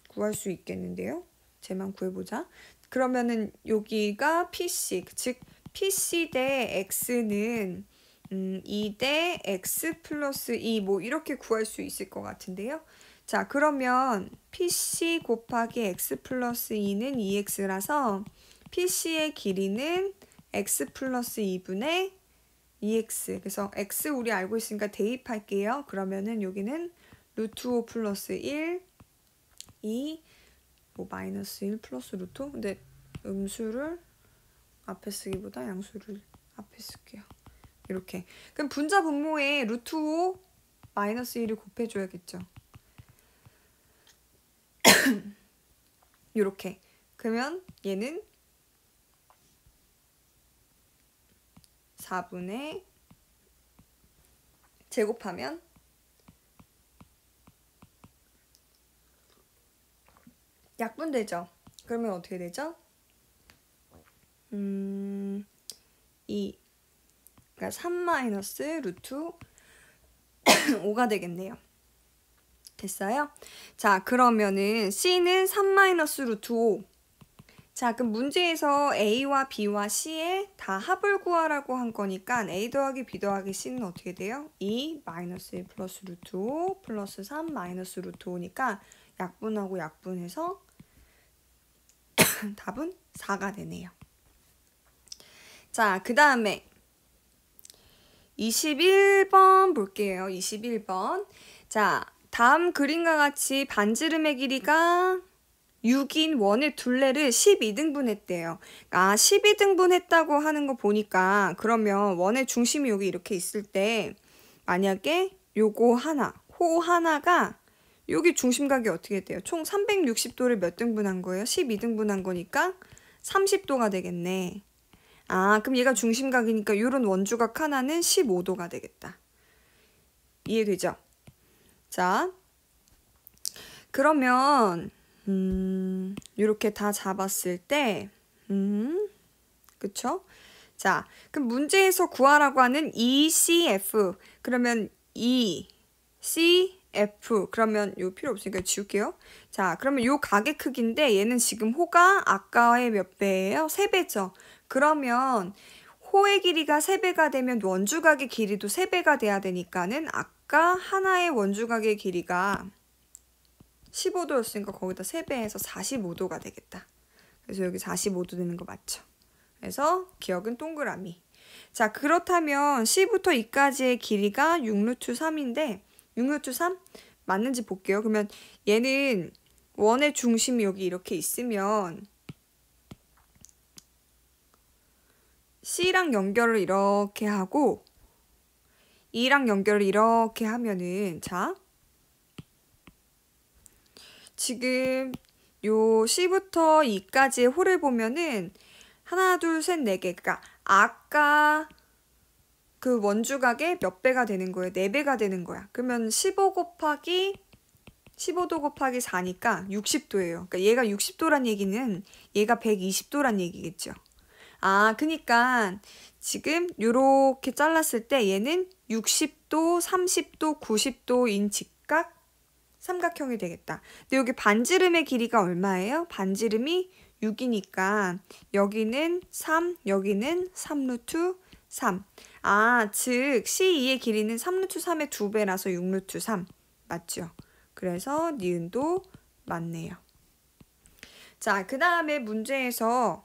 구할 수 있겠는데요. 쟤만 구해보자. 그러면은 여기가 PC, 즉 PC 대 X는 2 대 X 플러스 2 뭐 이렇게 구할 수 있을 것 같은데요. 자, 그러면 PC 곱하기 X 플러스 2는 2X라서 PC의 길이는 X 플러스 2분의 2X. 그래서 X 우리 알고 있으니까 대입할게요. 그러면은 여기는 루트 5 플러스 1, 2, 뭐 마이너스 1 플러스 루트 5. 근데 음수를 앞에 쓰기보다 양수를 앞에 쓸게요. 이렇게. 그럼 분자 분모에 루트 5 마이너스 1을 곱해줘야겠죠. 이렇게. 그러면 얘는 4분의 제곱하면 약분되죠. 그러면 어떻게 되죠? 2 그러니까 3 마이너스 루트 5가 되겠네요. 됐어요? 자, 그러면은 C는 3 마이너스 루트 5. 자, 그럼 문제에서 A와 B와 C의 다 합을 구하라고 한 거니까 A 더하기 B 더하기 C는 어떻게 돼요? 2 마이너스 1 플러스 루트 5 플러스 3 마이너스 루트 5니까 약분하고 약분해서 답은 4가 되네요. 자, 그 다음에 21번 볼게요. 21번. 자, 다음 그림과 같이 반지름의 길이가 6인 원의 둘레를 12등분 했대요. 12등분 했다고 하는 거 보니까 그러면 원의 중심이 여기 이렇게 있을 때 만약에 요거 하나, 호 하나가 여기 중심각이 어떻게 돼요? 총 360도를 몇 등분한 거예요? 12등분한 거니까 30도가 되겠네. 그럼 얘가 중심각이니까 요런 원주각 하나는 15도가 되겠다. 이해되죠? 자, 그러면 이렇게 다 잡았을 때 그쵸? 자, 그럼 문제에서 구하라고 하는 ECF. 그러면 ECF. 그러면 요 필요 없으니까 지울게요. 자, 그러면 요 각의 크기인데 얘는 지금 호가 아까의 몇 배예요? 3배죠. 그러면 호의 길이가 3배가 되면 원주각의 길이도 3배가 돼야 되니까는 아까 하나의 원주각의 길이가 15도였으니까 거기다 3배해서 45도가 되겠다. 그래서 여기 45도 되는 거 맞죠? 그래서 기억은 동그라미. 자, 그렇다면 C부터 E까지의 길이가 6루트 3인데 6루트 3? 맞는지 볼게요. 그러면 얘는 원의 중심이 여기 이렇게 있으면 C랑 연결을 이렇게 하고 E랑 연결을 이렇게 하면은 자, 지금 요 C부터 E까지의 홀을 보면은 하나, 둘, 셋, 네 개. 그러니까 아까 그 원주각의 몇 배가 되는 거예요? 4배가 되는 거야. 그러면 15 곱하기 15도 곱하기 4니까 60도예요. 그러니까 얘가 60도란 얘기는 얘가 120도란 얘기겠죠. 아, 그니까 지금 요렇게 잘랐을 때 얘는 60도, 30도, 90도인 직각 삼각형이 되겠다. 근데 여기 반지름의 길이가 얼마예요? 반지름이 6이니까 여기는 3, 여기는 3루트 3. 아, 즉 C2의 길이는 3루트 3의 2배라서 6루트 3. 맞죠? 그래서 니은도 맞네요. 자, 그 다음에 문제에서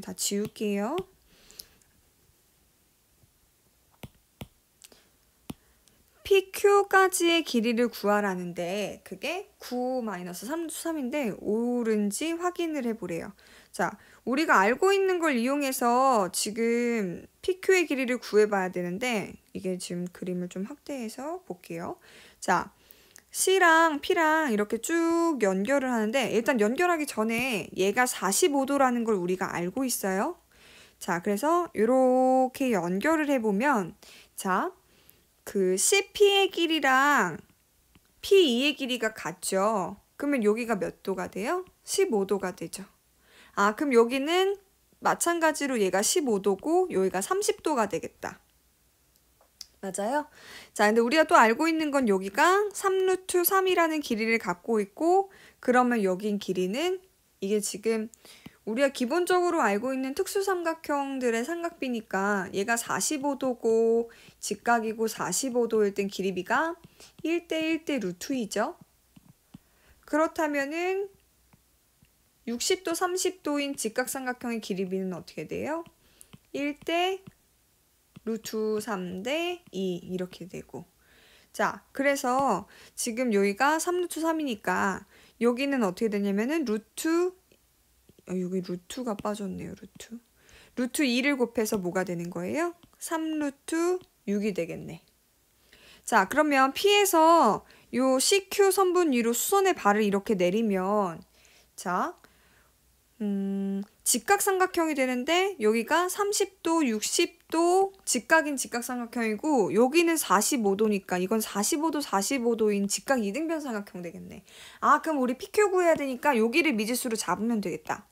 다 지울게요. PQ까지의 길이를 구하라는데 그게 9-3루트 3인데 옳은지 확인을 해보래요. 자, 우리가 알고 있는 걸 이용해서 지금 PQ의 길이를 구해봐야 되는데 이게 지금 그림을 좀 확대해서 볼게요. 자, C랑 P랑 이렇게 쭉 연결을 하는데 일단 연결하기 전에 얘가 45도라는 걸 우리가 알고 있어요. 자, 그래서 이렇게 연결을 해보면 자, 그 CP의 길이랑 P2의 길이가 같죠. 그러면 여기가 몇 도가 돼요? 15도가 되죠. 아, 그럼 여기는 마찬가지로 얘가 15도고 여기가 30도가 되겠다. 맞아요? 자, 근데 우리가 또 알고 있는 건 여기가 3루트 3이라는 길이를 갖고 있고 그러면 여긴 길이는 이게 지금 우리가 기본적으로 알고 있는 특수삼각형들의 삼각비니까 얘가 45도고 직각이고 45도일 땐 길이비가 1대 1대 루트 2죠. 그렇다면은 60도 30도인 직각삼각형의 길이비는 어떻게 돼요? 1대 루트 3대 2 이렇게 되고 자, 그래서 지금 여기가 3루트 3이니까 여기는 어떻게 되냐면은 여기 루트가 빠졌네요. 루트 2를 곱해서 뭐가 되는 거예요? 3루트 6이 되겠네. 자, 그러면 P에서 요 CQ 선분 위로 수선의 발을 이렇게 내리면 자, 직각삼각형이 되는데 여기가 30도, 60도 직각인 직각삼각형이고 여기는 45도니까 이건 45도, 45도인 직각 이등변 삼각형 되겠네. 아, 그럼 우리 PQ 구해야 되니까 여기를 미지수로 잡으면 되겠다.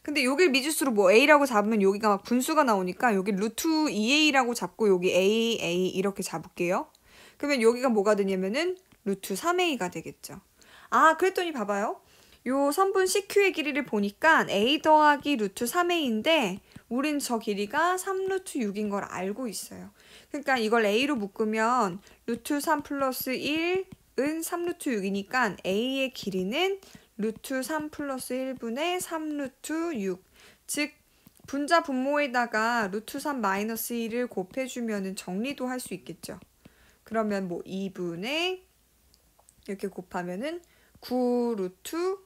근데 여기를 미지수로 뭐 A라고 잡으면 여기가 막 분수가 나오니까 여기 루트 2A라고 잡고 여기 A 이렇게 잡을게요. 그러면 여기가 뭐가 되냐면은 루트 3A가 되겠죠. 아, 그랬더니 봐봐요. 요 선분 CQ의 길이를 보니까 A 더하기 루트 3A인데 우린 저 길이가 3루트 6인 걸 알고 있어요. 그러니까 이걸 A로 묶으면 루트 3 플러스 1은 3루트 6이니까 A의 길이는 루트 3 플러스 1분의 3루트 6. 즉 분자 분모에다가 루트 3 마이너스 1을 곱해주면 정리도 할 수 있겠죠. 그러면 뭐 2분의 이렇게 곱하면은 9 루트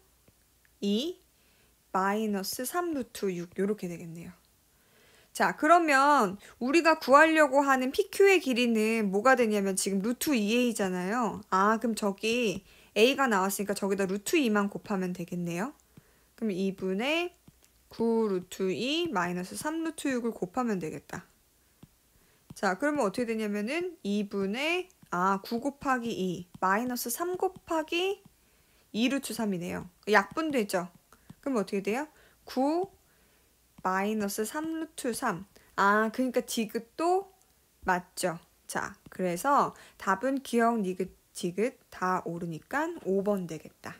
2 마이너스 3 루트 6 이렇게 되겠네요. 자, 그러면 우리가 구하려고 하는 PQ의 길이는 뭐가 되냐면 지금 루트 2A잖아요. 아, 그럼 저기 A가 나왔으니까 저기다 루트 2만 곱하면 되겠네요. 그럼 2분의 9 루트 2 마이너스 3 루트 6을 곱하면 되겠다. 자, 그러면 어떻게 되냐면은 2분의 9 곱하기 2 마이너스 3 곱하기 2 루트 3이네요. 약분되죠? 그럼 어떻게 돼요? 9 마이너스 3 루트 3. 아, 그러니까 디귿도 맞죠? 자, 그래서 답은 기억, 니귿, 디귿 다 옳으니까 5번 되겠다.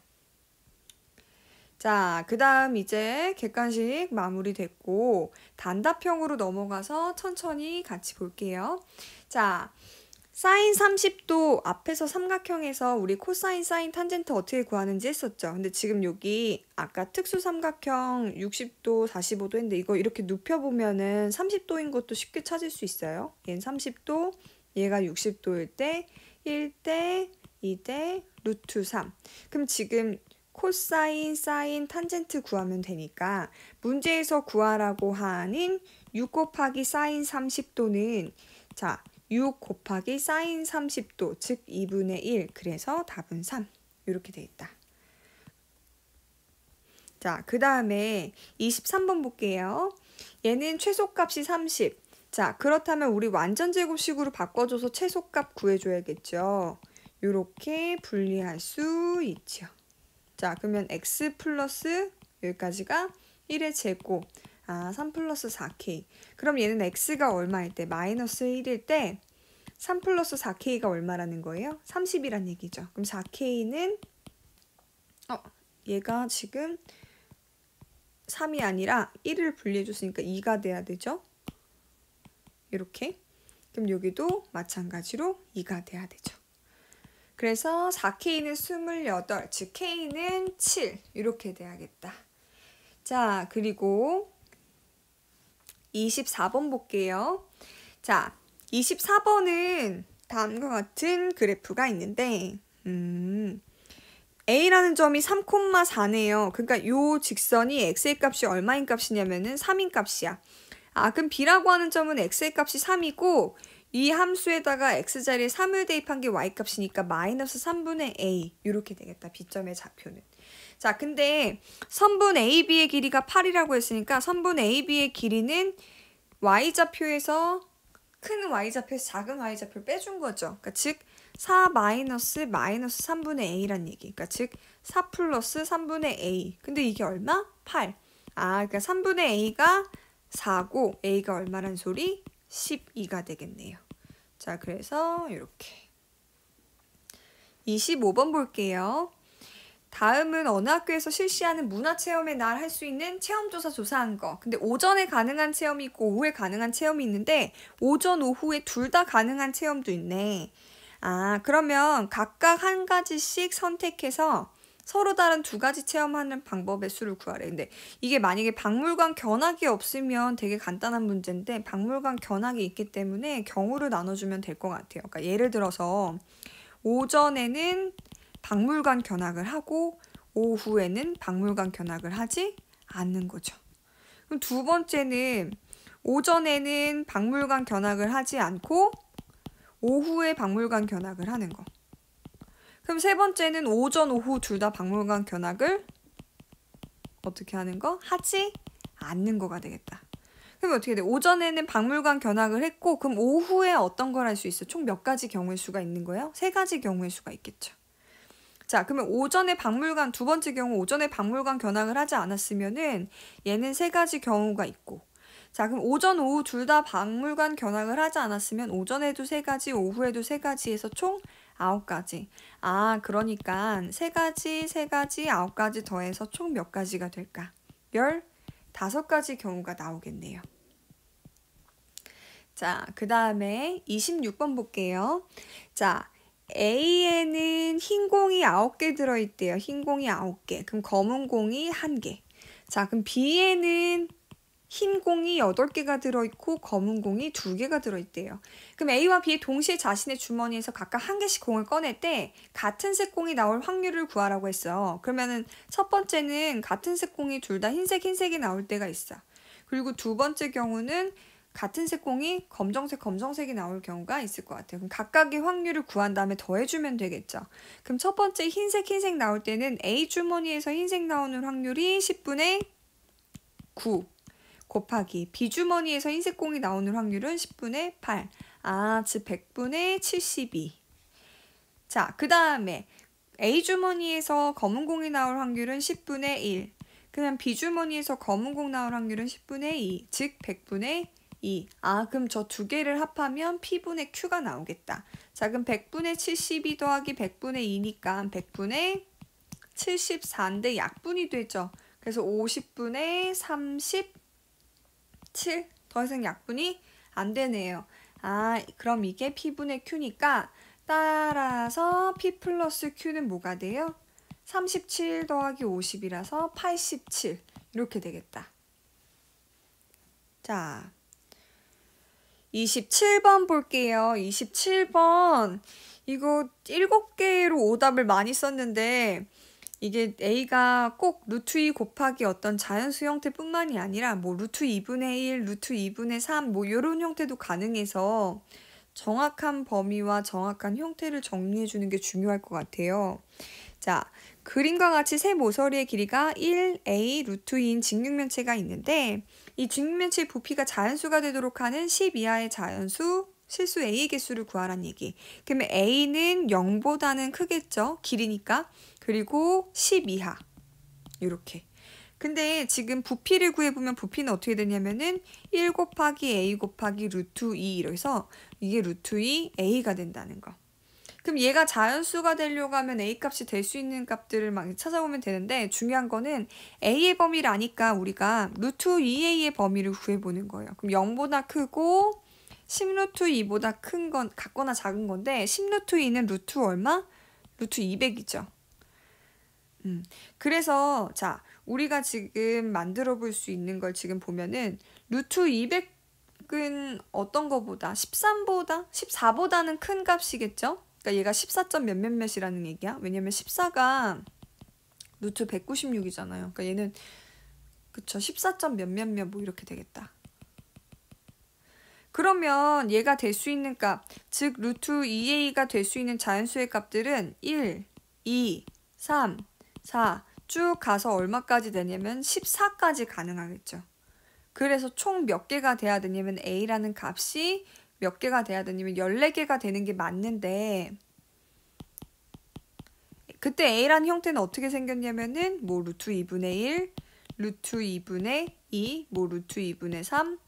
자, 그 다음 이제 객관식 마무리됐고 단답형으로 넘어가서 천천히 같이 볼게요. 자, 사인 30도 앞에서 삼각형에서 우리 코사인, 사인, 탄젠트 어떻게 구하는지 했었죠. 근데 지금 여기 아까 특수삼각형 60도, 45도 했는데 이거 이렇게 눕혀보면은 30도인 것도 쉽게 찾을 수 있어요. 얘는 30도, 얘가 60도일 때 1대 2대 루트 3. 그럼 지금 코사인, 사인, 탄젠트 구하면 되니까 문제에서 구하라고 하는 6 곱하기 사인 30도는 자 6 곱하기 사인 30도 즉 2분의 1 그래서 답은 3 이렇게 돼 있다. 자, 그 다음에 23번 볼게요. 얘는 최소값이 30. 자, 그렇다면 우리 완전제곱식으로 바꿔줘서 최소값 구해줘야겠죠. 이렇게 분리할 수 있죠. 자, 그러면 x 플러스 여기까지가 1의 제곱. 3 플러스 4k. 그럼 얘는 x가 얼마일 때? 마이너스 1일 때 3 플러스 4k가 얼마라는 거예요? 30이란 얘기죠. 그럼 4k는 얘가 지금 3이 아니라 1을 분리해줬으니까 2가 돼야 되죠. 이렇게. 그럼 여기도 마찬가지로 2가 돼야 되죠. 그래서 4K는 28, 즉 K는 7 이렇게 돼야겠다. 자, 그리고 24번 볼게요. 자, 24번은 다음과 같은 그래프가 있는데 A라는 점이 3,4네요. 그러니까 이 직선이 X의 값이 얼마인 값이냐면은 3인 값이야. 그럼 B라고 하는 점은 X의 값이 3이고 이 함수에다가 X자리에 3을 대입한 게 Y값이니까 마이너스 3분의 A 이렇게 되겠다. B점의 좌표는. 자, 근데 선분 AB의 길이가 8이라고 했으니까 선분 AB의 길이는 Y좌표에서 큰 Y좌표에서 작은 Y좌표를 빼준 거죠. 그러니까 즉 4 마이너스 3분의 A란 얘기. 그러니까 즉 4 플러스 3분의 A. 근데 이게 얼마? 8. 그러니까 3분의 A가 4고 A가 얼마란 소리? 12가 되겠네요. 자, 그래서 이렇게 25번 볼게요. 다음은 어느 학교에서 실시하는 문화체험의 날 할 수 있는 체험조사 조사한 거. 근데 오전에 가능한 체험이 있고 오후에 가능한 체험이 있는데 오전, 오후에 둘 다 가능한 체험도 있네. 그러면 각각 한 가지씩 선택해서 서로 다른 두 가지 체험하는 방법의 수를 구하래. 근데 이게 만약에 박물관 견학이 없으면 되게 간단한 문제인데 박물관 견학이 있기 때문에 경우를 나눠주면 될 것 같아요. 그러니까 예를 들어서 오전에는 박물관 견학을 하고 오후에는 박물관 견학을 하지 않는 거죠. 그럼 두 번째는 오전에는 박물관 견학을 하지 않고 오후에 박물관 견학을 하는 거. 그럼 세 번째는 오전, 오후 둘 다 박물관 견학을 어떻게 하는 거? 하지 않는 거가 되겠다. 그럼 어떻게 돼? 오전에는 박물관 견학을 했고 그럼 오후에 어떤 걸 할 수 있어? 총 몇 가지 경우의 수가 있는 거예요? 3가지 경우의 수가 있겠죠. 자, 그러면 오전에 박물관, 두 번째 경우 오전에 박물관 견학을 하지 않았으면은 얘는 3가지 경우가 있고 자, 그럼 오전, 오후 둘 다 박물관 견학을 하지 않았으면 오전에도 3가지, 오후에도 3가지 해서 총 9가지. 그러니까 3가지, 9가지 더해서 총 몇 가지가 될까? 15가지 경우가 나오겠네요. 자, 그 다음에 26번 볼게요. 자, A에는 흰 공이 9개 들어있대요. 흰 공이 9개. 그럼 검은 공이 1개. 자, 그럼 B에는 흰 공이 8개가 들어있고 검은 공이 2개가 들어있대요. 그럼 A와 B 동시에 자신의 주머니에서 각각 1개씩 공을 꺼낼 때 같은 색 공이 나올 확률을 구하라고 했어. 그러면은 첫 번째는 같은 색 공이 둘 다 흰색이 나올 때가 있어. 그리고 두 번째 경우는 같은 색 공이 검정색이 나올 경우가 있을 것 같아요. 그럼 각각의 확률을 구한 다음에 더해주면 되겠죠. 그럼 첫 번째 흰색 나올 때는 A 주머니에서 흰색 나오는 확률이 10분의 9. 곱하기 B주머니에서 흰색 공이 나오는 확률은 10분의 8. 즉 100분의 72. 자, 그 다음에 A주머니에서 검은 공이 나올 확률은 10분의 1. 그냥 B주머니에서 검은 공 나올 확률은 10분의 2. 즉 100분의 2. 그럼 저 두 개를 합하면 P분의 Q가 나오겠다. 자, 그럼 100분의 72 더하기 100분의 2니까 100분의 74인데 약분이 되죠. 그래서 50분의 37. 더 이상 약분이 안 되네요. 그럼 이게 P분의 Q니까 따라서 P 플러스 Q는 뭐가 돼요? 37 더하기 50이라서 87 이렇게 되겠다. 자, 27번 볼게요. 27번 이거 7개로 오답을 많이 썼는데 이게 A가 꼭 루트 2 곱하기 어떤 자연수 형태뿐만이 아니라 뭐 루트 2분의 1, 루트 2분의 3 뭐 이런 형태도 가능해서 정확한 범위와 정확한 형태를 정리해 주는 게 중요할 것 같아요. 자, 그림과 같이 세 모서리의 길이가 1a 루트 2인 직육면체가 있는데 이 직육면체의 부피가 자연수가 되도록 하는 10 이하의 자연수 실수 A의 개수를 구하란 얘기. 그러면 A는 0보다는 크겠죠? 길이니까. 그리고 10 이하. 이렇게. 근데 지금 부피를 구해보면 부피는 어떻게 되냐면은 1 곱하기 A 곱하기 루트 2 이래서 이게 루트 2 A가 된다는 거. 그럼 얘가 자연수가 되려고 하면 A 값이 될 수 있는 값들을 막 찾아보면 되는데 중요한 거는 A의 범위를 아니까 우리가 루트 2A의 범위를 구해보는 거예요. 그럼 0보다 크고 10 루트 2보다 큰 건 같거나 작은 건데 10 루트 2는 루트 얼마? 루트 200이죠. 그래서 자 우리가 지금 만들어 볼 수 있는 걸 지금 보면은 루트 200은 어떤 거보다 13보다 14보다는 큰 값이겠죠? 그러니까 얘가 14점 몇몇몇이라는 얘기야. 왜냐면 14가 루트 196이잖아요. 그러니까 얘는 그쵸 14점 몇몇몇 뭐 이렇게 되겠다. 그러면 얘가 될 수 있는 값, 즉 루트 2a가 될 수 있는 자연수의 값들은 1, 2, 3, 4 쭉 가서 얼마까지 되냐면 14까지 가능하겠죠. 그래서 총 몇 개가 돼야 되냐면 a라는 값이 몇 개가 돼야 되냐면 14개가 되는 게 맞는데 그때 a라는 형태는 어떻게 생겼냐면은 뭐 루트 2분의 1, 루트 2분의 2, 뭐 루트 2분의 3,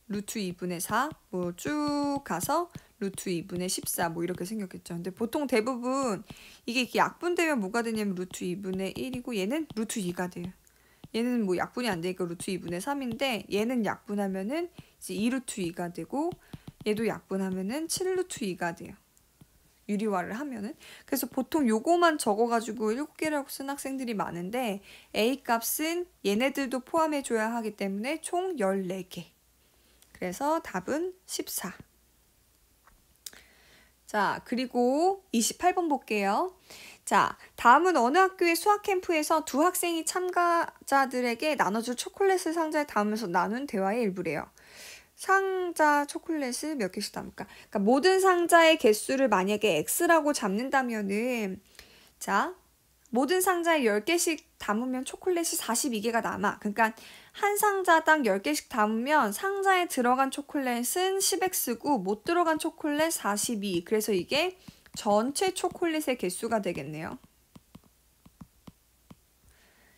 루트 2분의 4, 뭐 쭉 가서 루트 2분의 14, 뭐 이렇게 생겼겠죠. 근데 보통 대부분 이게 약분되면 뭐가 되냐면 루트 2분의 1이고 얘는 루트 2가 돼요. 얘는 뭐 약분이 안 되니까 루트 2분의 3인데 얘는 약분하면은 이제 2루트 2가 되고 얘도 약분하면은 7루트 2가 돼요. 유리화를 하면은. 그래서 보통 요거만 적어가지고 7개라고 쓴 학생들이 많은데 A 값은 얘네들도 포함해줘야 하기 때문에 총 14개. 그래서 답은 14. 자, 그리고 28번 볼게요. 자, 다음은 어느 학교의 수학 캠프에서 두 학생이 참가자들에게 나눠줄 초콜릿을 상자에 담으면서 나눈 대화의 일부래요. 상자 초콜릿을 몇 개씩 담을까? 그러니까 모든 상자의 개수를 만약에 X라고 잡는다면은 자, 모든 상자에 10개씩 담으면 초콜릿이 42개가 남아. 그러니까 한 상자당 10개씩 담으면 상자에 들어간 초콜릿은 10X고 못 들어간 초콜릿 42. 그래서 이게 전체 초콜릿의 개수가 되겠네요.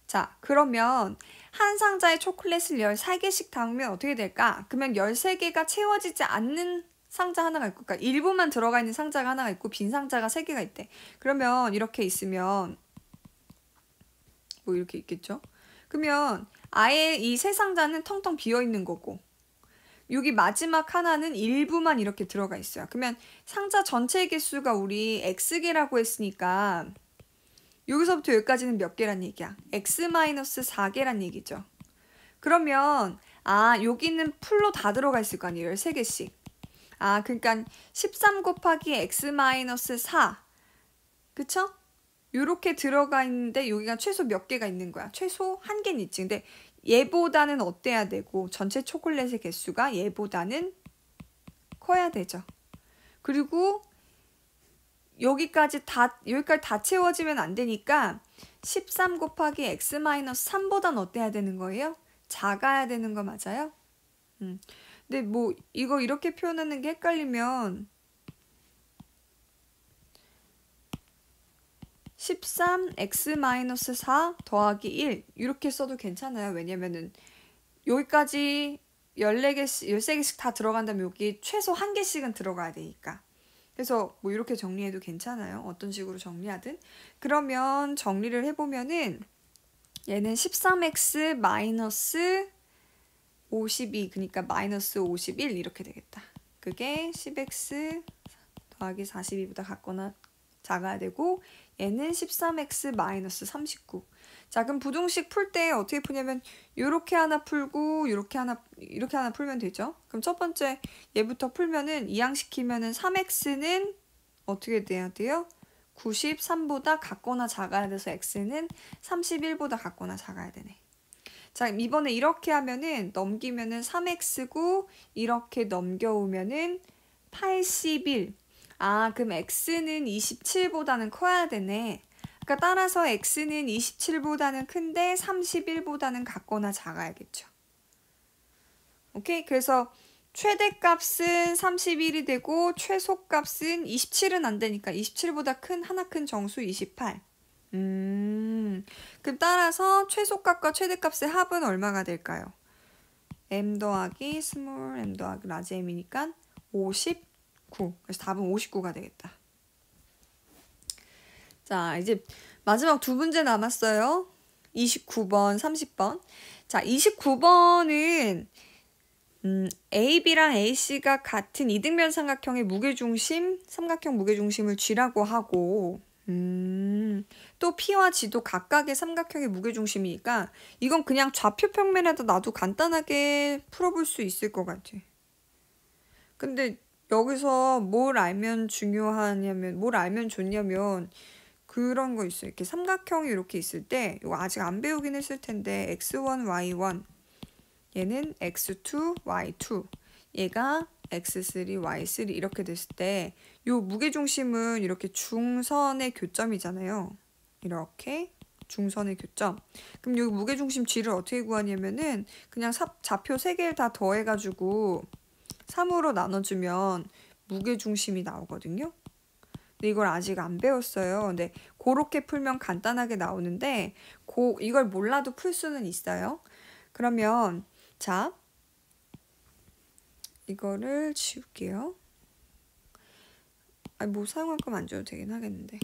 자, 그러면 한 상자에 초콜릿을 13개씩 담으면 어떻게 될까? 그러면 13개가 채워지지 않는 상자 하나가 있고, 그러니까 일부만 들어가 있는 상자가 하나가 있고 빈 상자가 3개가 있대. 그러면 이렇게 있으면 뭐 이렇게 있겠죠? 그러면 아예 이 세 상자는 텅텅 비어 있는 거고 여기 마지막 하나는 일부만 이렇게 들어가 있어요. 그러면 상자 전체 개수가 우리 X개라고 했으니까 여기서부터 여기까지는 몇 개란 얘기야? X-4개란 얘기죠. 그러면 여기는 풀로 다 들어가 있을 거 아니에요? 13개씩. 그러니까 13 곱하기 X-4 그쵸? 요렇게 들어가 있는데 여기가 최소 몇 개가 있는 거야? 최소 1개는 있지. 근데 얘보다는 어때야 되고 전체 초콜릿의 개수가 얘보다는 커야 되죠. 그리고 여기까지 다 채워지면 안 되니까 13 곱하기 X-3보단 어때야 되는 거예요? 작아야 되는 거 맞아요? 근데 뭐 이거 이렇게 표현하는 게 헷갈리면 13x-4 더하기 1 이렇게 써도 괜찮아요. 왜냐면은 여기까지 13개씩 다 들어간다면 여기 최소 1개씩은 들어가야 되니까. 그래서 뭐 이렇게 정리해도 괜찮아요. 어떤 식으로 정리하든. 그러면 정리를 해보면은 얘는 13x 마이너스 52 그러니까 마이너스 51 이렇게 되겠다. 그게 10x 더하기 42보다 같거나 작아야 되고 얘는 13x 마이너스 39. 자, 그럼 부등식 풀 때 어떻게 푸냐면 요렇게 하나 풀고 이렇게 하나 풀면 되죠. 그럼 첫 번째 얘부터 풀면은 이항시키면은 3x는 어떻게 돼야 돼요? 93보다 같거나 작아야 돼서 x는 31보다 같거나 작아야 되네. 자, 이번에 이렇게 하면은 넘기면은 3x고 이렇게 넘겨오면은 81. 그럼 x는 27보다는 커야 되네. 그러니까 따라서 x는 27보다는 큰데 31보다는 같거나 작아야겠죠. 오케이? 그래서 최대값은 31이 되고 최소값은 27은 안 되니까 27보다 하나 큰 정수 28. 그럼 따라서 최소값과 최대값의 합은 얼마가 될까요? m 더하기 스몰 m 더하기 라지 m이니까 59. 그래서 답은 59가 되겠다. 자, 이제 마지막 두 문제 남았어요. 29번, 30번. 자, 29번은 AB랑 AC가 같은 이등변 삼각형의 무게중심, 삼각형 무게중심을 G라고 하고 또 P와 G도 각각의 삼각형의 무게중심이니까 이건 그냥 좌표 평면에다 놔도 간단하게 풀어볼 수 있을 것 같아. 근데 여기서 뭘 알면 중요하냐면, 뭘 알면 좋냐면 그런 거 있어요. 이렇게 삼각형이 이렇게 있을 때 이거 아직 안 배우긴 했을 텐데 x1, y1 얘는 x2, y2 얘가 x3, y3 이렇게 됐을 때 요 무게중심은 이렇게 중선의 교점이잖아요. 이렇게 중선의 교점. 그럼 요 무게중심 G를 어떻게 구하냐면은 그냥 좌표 3개를 다 더해가지고 3으로 나눠주면 무게중심이 나오거든요. 근데 이걸 아직 안 배웠어요. 근데 그렇게 풀면 간단하게 나오는데 이걸 몰라도 풀 수는 있어요. 그러면 자, 이거를 지울게요. 아니, 뭐 사용할 거면 안 줘도 되긴 하겠는데.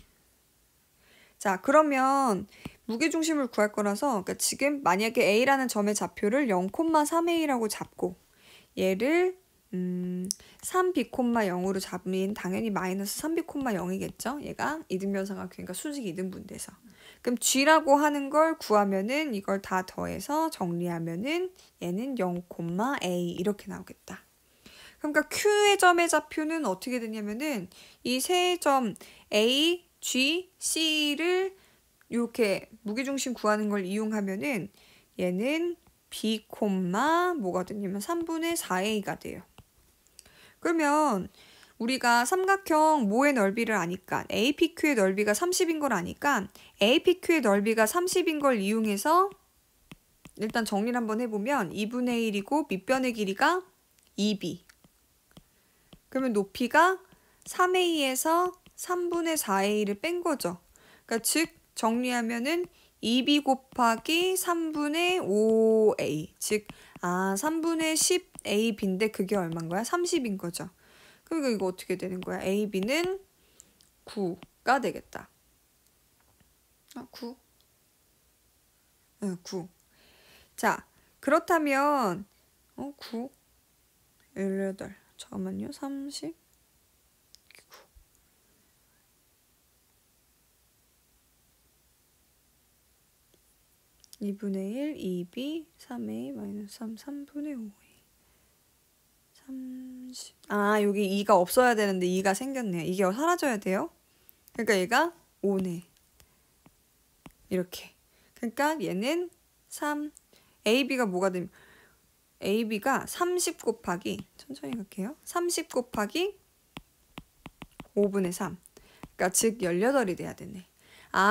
자, 그러면 무게중심을 구할 거라서 그러니까 지금 만약에 A라는 점의 좌표를 0,3A라고 잡고 얘를 3B,0으로 잡으면 당연히 마이너스 3B,0이겠죠? 얘가 이등변 삼각형이니까 수직 이등분돼서. 그럼 G라고 하는 걸 구하면은 이걸 다 더해서 정리하면은 얘는 0,A 이렇게 나오겠다. 그러니까 Q의 점의 좌표는 어떻게 되냐면은 이 세 점 A, G, C를 이렇게 무게중심 구하는 걸 이용하면은 얘는 B, 뭐가 되냐면 3분의 4A가 돼요. 그러면 우리가 삼각형 모의 넓이를 아니까 APQ의 넓이가 30인 걸 아니까 APQ의 넓이가 30인 걸 이용해서 일단 정리를 한번 해보면 2분의 1이고 밑변의 길이가 2B. 그러면 높이가 3A에서 3분의 4A를 뺀 거죠. 그러니까 즉 정리하면은 2B 곱하기 3분의 5A. 즉 3분의 10AB인데 그게 얼마인 거야? 30인 거죠. 그러니까 이거 어떻게 되는 거야? AB는 9가 되겠다. 9? 네, 9. 자, 그렇다면 9, 18. 잠깐만요. 30, 9. (2분의 1) 2b 3a 마이너스 3분의 5a 30. 여기 2가 없어야 되는데 2가 생겼네요. 이게 사라져야 돼요. 그러니까 얘가 5네. 이렇게. 그러니까 얘는 3. AB가 뭐가 되면 AB가 30 곱하기 천천히 갈게요. 30 곱하기 5분의 3. 그러니까 즉 18이 돼야 되네.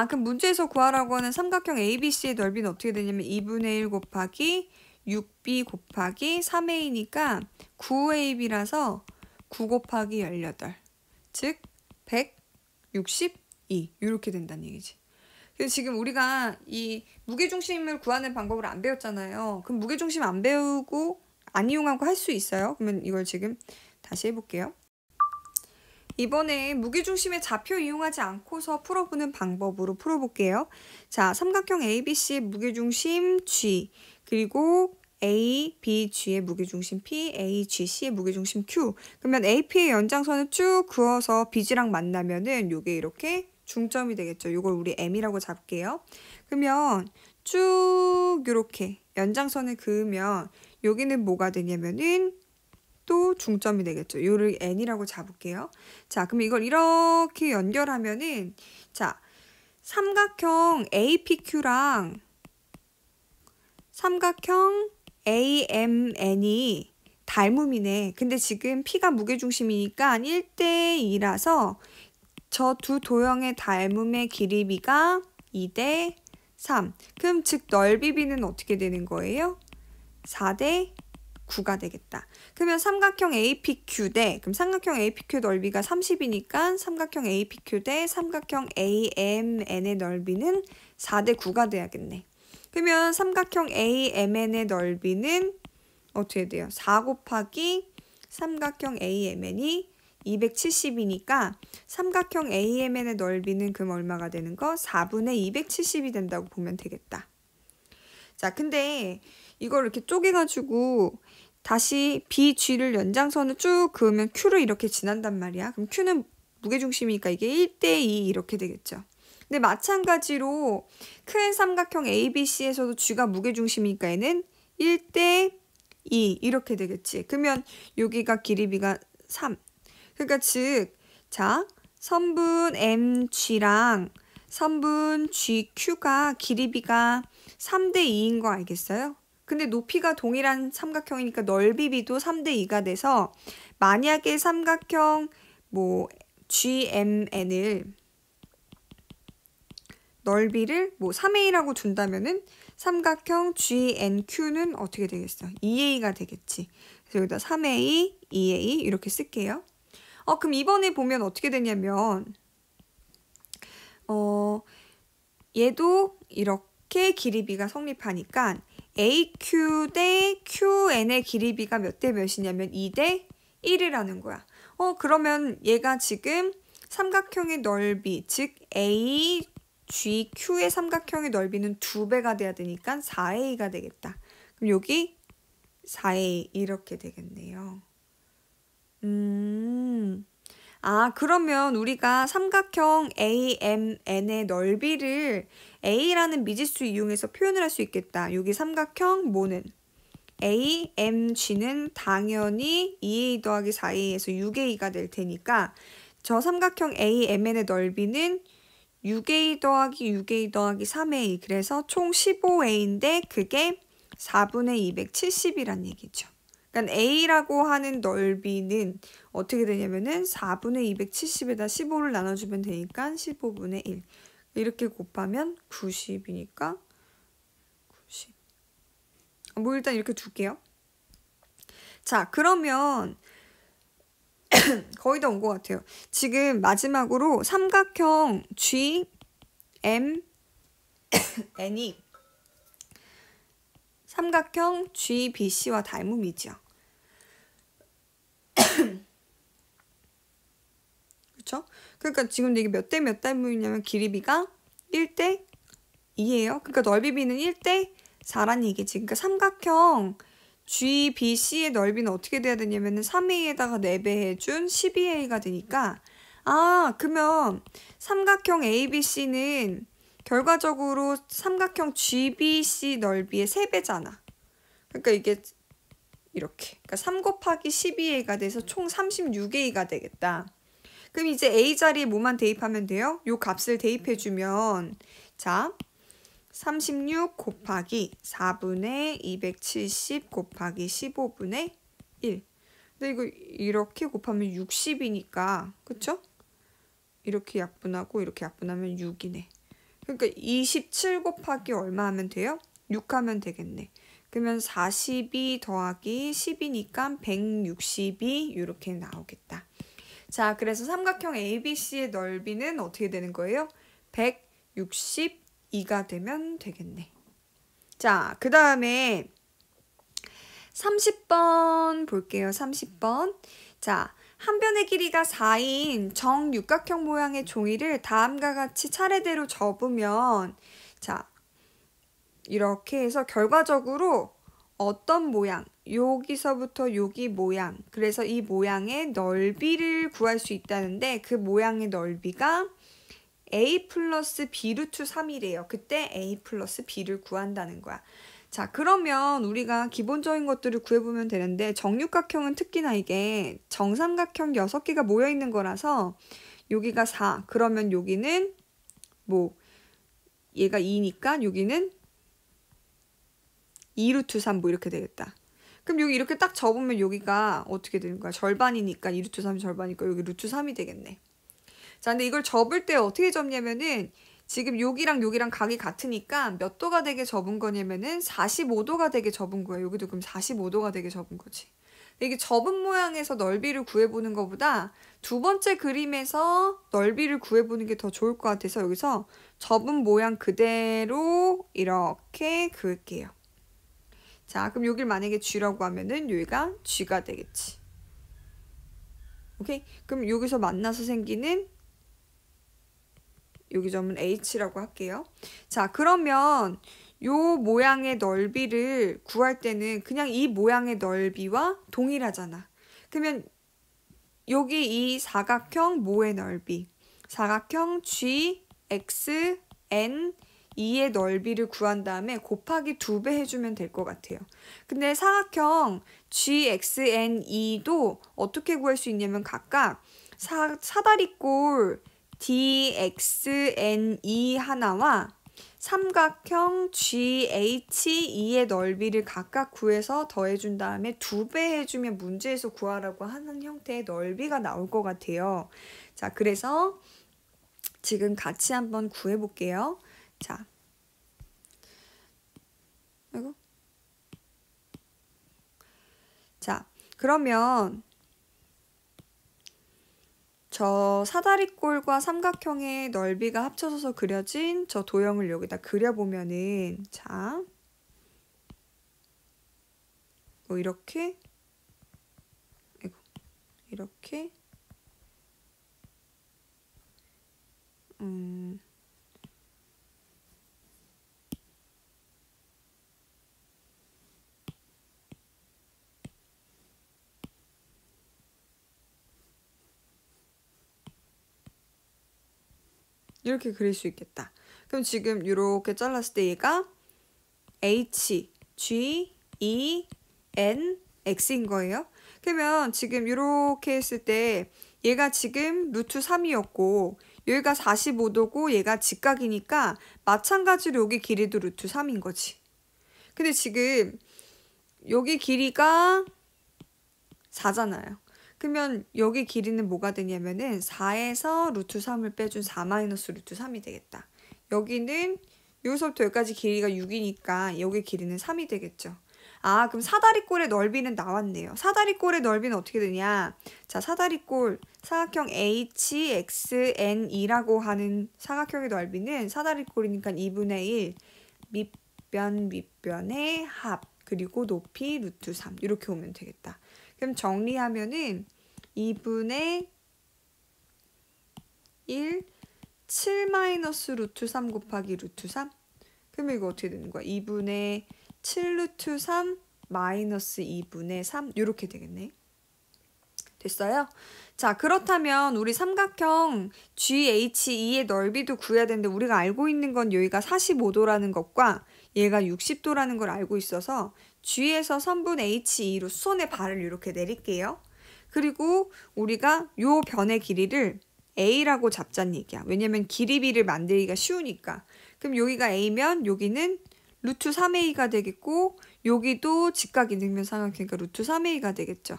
그럼 문제에서 구하라고 하는 삼각형 ABC의 넓이는 어떻게 되냐면 2분의 1 곱하기 6B 곱하기 3A니까 9AB라서 9 곱하기 18. 즉 162 이렇게 된다는 얘기지. 그래서 지금 우리가 이 무게중심을 구하는 방법을 안 배웠잖아요. 그럼 무게중심 안 배우고 안 이용하고 할 수 있어요? 그러면 이걸 지금 다시 해볼게요. 이번에 무게중심의 좌표 이용하지 않고서 풀어보는 방법으로 풀어볼게요. 자, 삼각형 ABC의 무게중심 G, 그리고 A, B, G의 무게중심 P, A, G, C의 무게중심 Q. 그러면 AP의 연장선을 쭉 그어서 BG랑 만나면은 요게 이렇게 중점이 되겠죠. 요걸 우리 M이라고 잡을게요. 그러면 쭉 이렇게 연장선을 그으면 여기는 뭐가 되냐면은 또 중점이 되겠죠. 요를 N이라고 잡을게요. 자, 그럼 이걸 이렇게 연결하면은 자, 삼각형 APQ랑 삼각형 AMN이 닮음이네. 근데 지금 P가 무게중심이니까 1대2라서 저 두 도형의 닮음의 길이비가 2대3. 그럼 즉 넓이비는 어떻게 되는 거예요? 4대 9가 되겠다. 그러면 삼각형 APQ 대, 그럼 삼각형 APQ 넓이가 30이니까 삼각형 APQ 대 삼각형 AMN의 넓이는 4대 9가 돼야겠네. 그러면 삼각형 AMN의 넓이는 어떻게 돼요? 4 곱하기 삼각형 AMN이 270이니까 삼각형 AMN의 넓이는 그럼 얼마가 되는 거? 4분의 270이 된다고 보면 되겠다. 자, 근데 이걸 이렇게 쪼개가지고 다시 BG를 연장선을 쭉 그으면 Q를 이렇게 지난단 말이야. 그럼 Q는 무게중심이니까 이게 1대2 이렇게 되겠죠. 근데 마찬가지로 큰 삼각형 ABC에서도 G가 무게중심이니까 얘는 1대2 이렇게 되겠지. 그러면 여기가 길이비가 3. 그러니까 즉, 자, 선분 MG랑 선분 GQ가 길이비가 3대2인 거 알겠어요? 근데 높이가 동일한 삼각형이니까 넓이비도 3대2가 돼서 만약에 삼각형 GMN을 넓이를 3A라고 둔다면은 삼각형 GNQ는 어떻게 되겠어? 2A가 되겠지. 그래서 여기다 3A, 2A 이렇게 쓸게요. 그럼 이번에 보면 어떻게 되냐면 얘도 이렇게 길이비가 성립하니까 AQ 대 QN의 길이비가 몇 대 몇이냐면 2대 1이라는 거야. 그러면 얘가 지금 삼각형의 넓이, 즉 AGQ의 삼각형의 넓이는 2배가 돼야 되니까 4A가 되겠다. 그럼 여기 4A 이렇게 되겠네요. 그러면 우리가 삼각형 AMN의 넓이를 A라는 미지수 이용해서 표현을 할 수 있겠다. 여기 삼각형 뭐는? AMG는 당연히 2A 더하기 4A에서 6A가 될 테니까 저 삼각형 AMN의 넓이는 6A 더하기 6A 더하기 3A, 그래서 총 15A인데 그게 4분의 270이란 얘기죠. 그러니까 A라고 하는 넓이는 어떻게 되냐면은 4분의 270에다 15를 나눠주면 되니까 15분의 1. 이렇게 곱하면 90이니까 90. 일단 이렇게 둘게요. 자, 그러면 거의 다 온 것 같아요. 지금 마지막으로 삼각형 GMN이 삼각형 GBC와 닮음이죠. 그렇죠? 그러니까 지금 이게 몇 대 몇 닮음이냐면 길이비가 1대 2예요. 그러니까 넓이비는 1대 4란 얘기지. 그러니까 삼각형 GBC의 넓이는 어떻게 돼야 되냐면은 3A에다가 4배 해준 12A가 되니까 그러면 삼각형 ABC는 결과적으로 삼각형 GBC 넓이의 3배잖아. 그러니까 이게 이렇게. 그러니까 3 곱하기 12A가 돼서 총 36A가 되겠다. 그럼 이제 A 자리에 뭐만 대입하면 돼요? 요 값을 대입해주면 자, 36 곱하기 4분의 270 곱하기 15분의 1. 근데 이거 이렇게 곱하면 60이니까 그쵸? 이렇게 약분하고 이렇게 약분하면 6이네. 그러니까 27 곱하기 얼마 하면 돼요? 6 하면 되겠네. 그러면 42 더하기 10이니까 162 이렇게 나오겠다. 자, 그래서 삼각형 ABC의 넓이는 어떻게 되는 거예요? 162가 되면 되겠네. 자, 그 다음에 30번 볼게요. 30번. 자, 한 변의 길이가 4인 정육각형 모양의 종이를 다음과 같이 차례대로 접으면 자, 이렇게 해서 결과적으로 어떤 모양, 여기서부터 여기 모양, 그래서 이 모양의 넓이를 구할 수 있다는데 그 모양의 넓이가 A 플러스 B 루트 3이래요. 그때 A 플러스 B를 구한다는 거야. 자, 그러면 우리가 기본적인 것들을 구해보면 되는데 정육각형은 특히나 이게 정삼각형 6개가 모여있는 거라서 여기가 4, 그러면 여기는 얘가 2니까 여기는 2 루트 3 이렇게 되겠다. 그럼 여기 이렇게 딱 접으면 여기가 어떻게 되는 거야? 절반이니까 2 루트 3이 절반이니까 여기 루트 3이 되겠네. 자, 근데 이걸 접을 때 어떻게 접냐면은 지금 여기랑 여기랑 각이 같으니까 몇 도가 되게 접은 거냐면은 45도가 되게 접은 거예요. 여기도 그럼 45도가 되게 접은 거지. 이게 접은 모양에서 넓이를 구해보는 것보다 두 번째 그림에서 넓이를 구해보는 게 더 좋을 것 같아서 여기서 접은 모양 그대로 이렇게 그을게요. 자, 그럼 여길 만약에 G라고 하면은 여기가 G가 되겠지. 오케이? 그럼 여기서 만나서 생기는 여기 점은 H라고 할게요. 자, 그러면 요 모양의 넓이를 구할 때는 그냥 이 모양의 넓이와 동일하잖아. 그러면 여기 이 사각형 모의 넓이, 사각형 G, X, N, E의 넓이를 구한 다음에 곱하기 2배 해주면 될 것 같아요. 근데 사각형 G, X, N, E도 어떻게 구할 수 있냐면 각각 사다리꼴 DXNE 하나와 삼각형 GHE의 넓이를 각각 구해서 더해준 다음에 2배 해주면 문제에서 구하라고 하는 형태의 넓이가 나올 것 같아요. 자, 그래서 지금 같이 한번 구해볼게요. 자, 아이고. 자, 그러면 저 사다리꼴과 삼각형의 넓이가 합쳐져서 그려진 저 도형을 여기다 그려보면은 자, 이렇게 이렇게 이렇게 그릴 수 있겠다. 그럼 지금 이렇게 잘랐을 때 얘가 H, G, E, N, X인 거예요. 그러면 지금 이렇게 했을 때 얘가 지금 루트 3이었고 여기가 45도고 얘가 직각이니까 마찬가지로 여기 길이도 루트 3인 거지. 근데 지금 여기 길이가 4잖아요. 그러면 여기 길이는 뭐가 되냐면은 4에서 루트 3을 빼준 4 마이너스 루트 3이 되겠다. 여기는 여기서부터 여기까지 길이가 6이니까 여기 길이는 3이 되겠죠. 아, 그럼 사다리꼴의 넓이는 나왔네요. 사다리꼴의 넓이는 어떻게 되냐? 자, 사다리꼴 사각형 HXNE라고 하는 사각형의 넓이는 사다리꼴이니까 2분의 1 밑변의 합 그리고 높이 루트 3 이렇게 오면 되겠다. 그럼 정리하면은 2분의 1 7 마이너스 루트 3 곱하기 루트 3 그러면 이거 어떻게 되는 거야? 2분의 7 루트 3 마이너스 2분의 3 이렇게 되겠네. 됐어요? 자, 그렇다면 우리 삼각형 GHE의 넓이도 구해야 되는데 우리가 알고 있는 건 여기가 45도라는 것과 얘가 60도라는 걸 알고 있어서 G에서 선분 HE로 수선의 발을 이렇게 내릴게요. 그리고 우리가 요 변의 길이를 A라고 잡자는 얘기야. 왜냐면 길이비를 만들기가 쉬우니까. 그럼 여기가 A면 여기는 루트 3A가 되겠고 여기도 직각이등변 삼각형이니까 루트 3A가 되겠죠.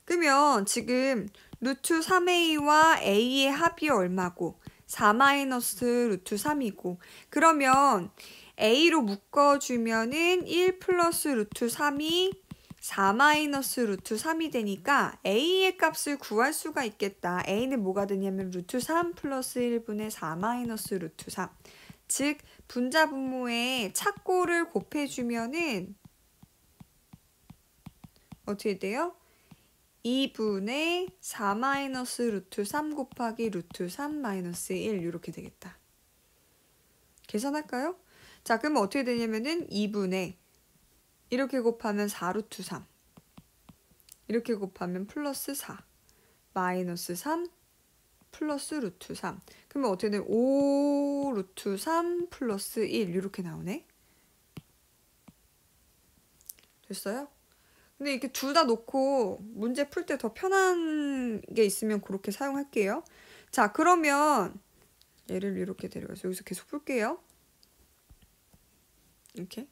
그러면 지금 루트 3A와 A의 합이 얼마고 4 마이너스 루트 3이고 그러면 A로 묶어주면은 1 플러스 루트 3이 4 마이너스 루트 3이 되니까 A의 값을 구할 수가 있겠다. A는 뭐가 되냐면 루트 3 플러스 1분의 4 마이너스 루트 3. 즉 분자분모에 착고를 곱해주면은 어떻게 돼요? 2분의 4 마이너스 루트 3 곱하기 루트 3 마이너스 1 이렇게 되겠다. 계산할까요? 자, 그러면 어떻게 되냐면은 2분의 이렇게 곱하면 4 루트 3 이렇게 곱하면 플러스 4 마이너스 3 플러스 루트 3 그러면 어떻게 되면 5 루트 3 플러스 1 이렇게 나오네. 됐어요? 근데 이렇게 둘 다 놓고 문제 풀 때 더 편한 게 있으면 그렇게 사용할게요. 자, 그러면 얘를 이렇게 데려가서 여기서 계속 풀게요. 이렇게.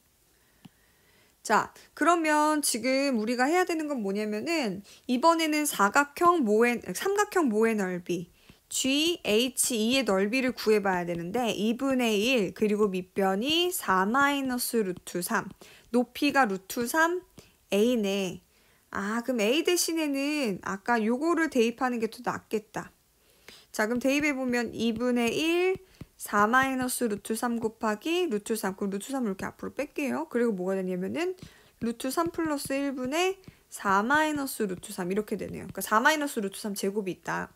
자, 그러면 지금 우리가 해야 되는 건 뭐냐면은 이번에는 삼각형 모의 넓이 GHE의 넓이를 구해봐야 되는데 2분의 1 그리고 밑변이 4 마이너스 루트 3 높이가 루트 3 A네. 아 그럼 A 대신에는 아까 요거를 대입하는 게 더 낫겠다. 자 그럼 대입해보면 2분의 1 4 마이너스 루트 3 곱하기 루트 3 그럼 루트 3을 이렇게 앞으로 뺄게요. 그리고 뭐가 되냐면은 루트 3 플러스 1분의 4 마이너스 루트 3 이렇게 되네요. 그러니까 4 마이너스 루트 3 제곱이 있다.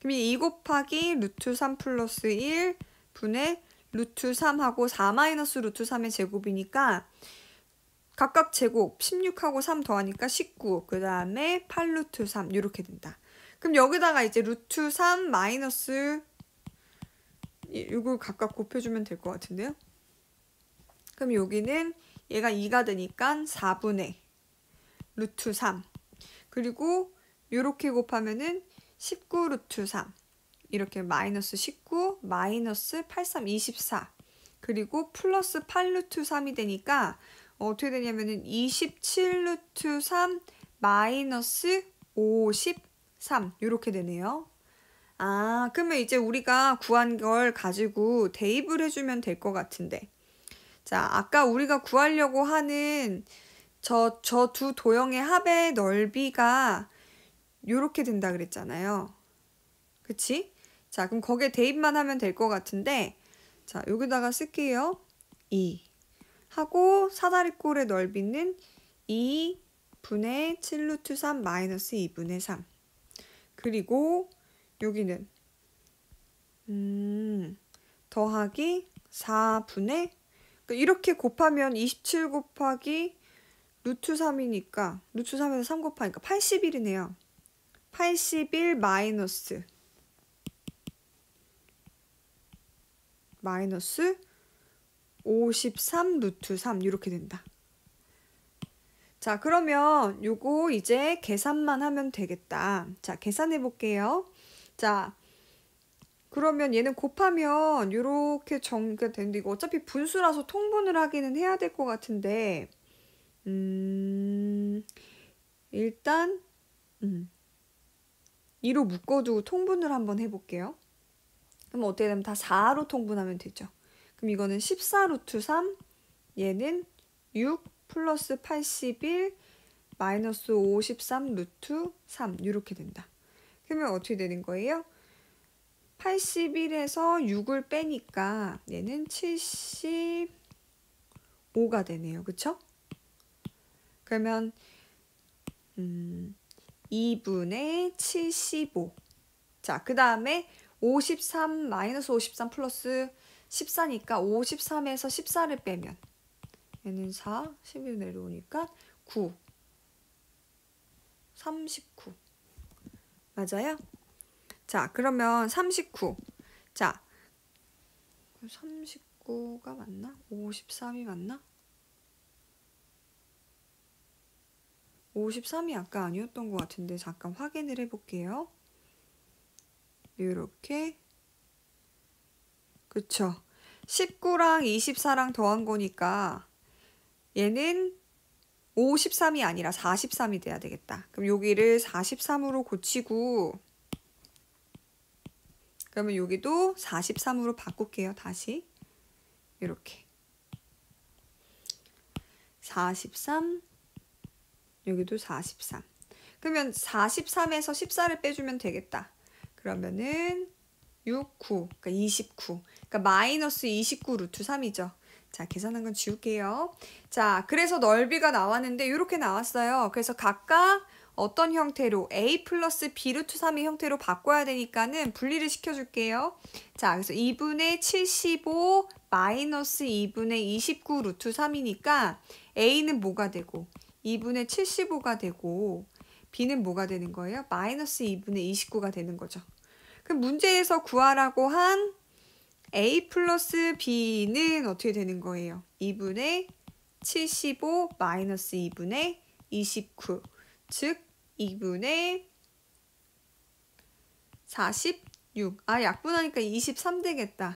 그럼 2 곱하기 루트 3 플러스 1 분의 루트 3하고 4 마이너스 루트 3의 제곱이니까 각각 제곱 16하고 3 더하니까 19 그 다음에 8 루트 3 이렇게 된다. 그럼 여기다가 이제 루트 3 마이너스 이걸 각각 곱해주면 될 것 같은데요. 그럼 여기는 얘가 2가 되니까 4분의 루트 3 그리고 요렇게 곱하면은 19 루트 3 이렇게 마이너스 19 마이너스 83 24 그리고 플러스 8 루트 3이 되니까 어떻게 되냐면은 27 루트 3 마이너스 53 이렇게 되네요. 아 그러면 이제 우리가 구한 걸 가지고 대입을 해주면 될 것 같은데 자 아까 우리가 구하려고 하는 저 두 도형의 합의 넓이가 요렇게 된다 그랬잖아요. 그치? 자 그럼 거기에 대입만 하면 될 것 같은데 자 여기다가 쓸게요. 2 하고 사다리꼴의 넓이는 2분의 7 루트 3 마이너스 2분의 3 그리고 여기는 더하기 4분의 그러니까 이렇게 곱하면 27 곱하기 루트 3이니까 루트 3에서 3 곱하니까 81이네요. 81 마이너스 53 루트 3 이렇게 된다. 자 그러면 요거 이제 계산만 하면 되겠다. 자 계산해 볼게요. 자 그러면 얘는 곱하면 요렇게 정리가 되는데 이거 어차피 분수라서 통분을 하기는 해야 될 것 같은데 일단 2로 묶어두고 통분을 한번 해볼게요. 그럼 어떻게 되면 다 4로 통분하면 되죠. 그럼 이거는 14 루트 3 얘는 6 플러스 81 마이너스 53 루트 3 이렇게 된다. 그러면 어떻게 되는 거예요? 81에서 6을 빼니까 얘는 75가 되네요. 그쵸? 그러면 2분의 75. 자, 그 다음에 53 마이너스 53 플러스 14니까 53에서 14를 빼면 얘는 4, 11 내려오니까 9, 39. 맞아요? 자, 그러면 39. 자, 39가 맞나? 53이 맞나? 53이 아까 아니었던 것 같은데 잠깐 확인을 해볼게요. 이렇게 그쵸? 19랑 24랑 더한 거니까 얘는 53이 아니라 43이 돼야 되겠다. 그럼 여기를 43으로 고치고 그러면 여기도 43으로 바꿀게요. 다시 이렇게 43 여기도 43 그러면 43에서 14를 빼주면 되겠다. 그러면은 6, 9 그러니까 29 그러니까 마이너스 29 루트 3이죠. 자 계산한 건 지울게요. 자 그래서 넓이가 나왔는데 이렇게 나왔어요. 그래서 각각 어떤 형태로 a 플러스 b 루트 3의 형태로 바꿔야 되니까는 분리를 시켜줄게요. 자 그래서 2분의 75 마이너스 2분의 29 루트 3이니까 a는 뭐가 되고 2분의 75가 되고 b는 뭐가 되는 거예요? 마이너스 2분의 29가 되는 거죠. 그럼 문제에서 구하라고 한 a 플러스 b는 어떻게 되는 거예요? 2분의 75 마이너스 2분의 29 즉 2분의 46 아 약분하니까 23 되겠다.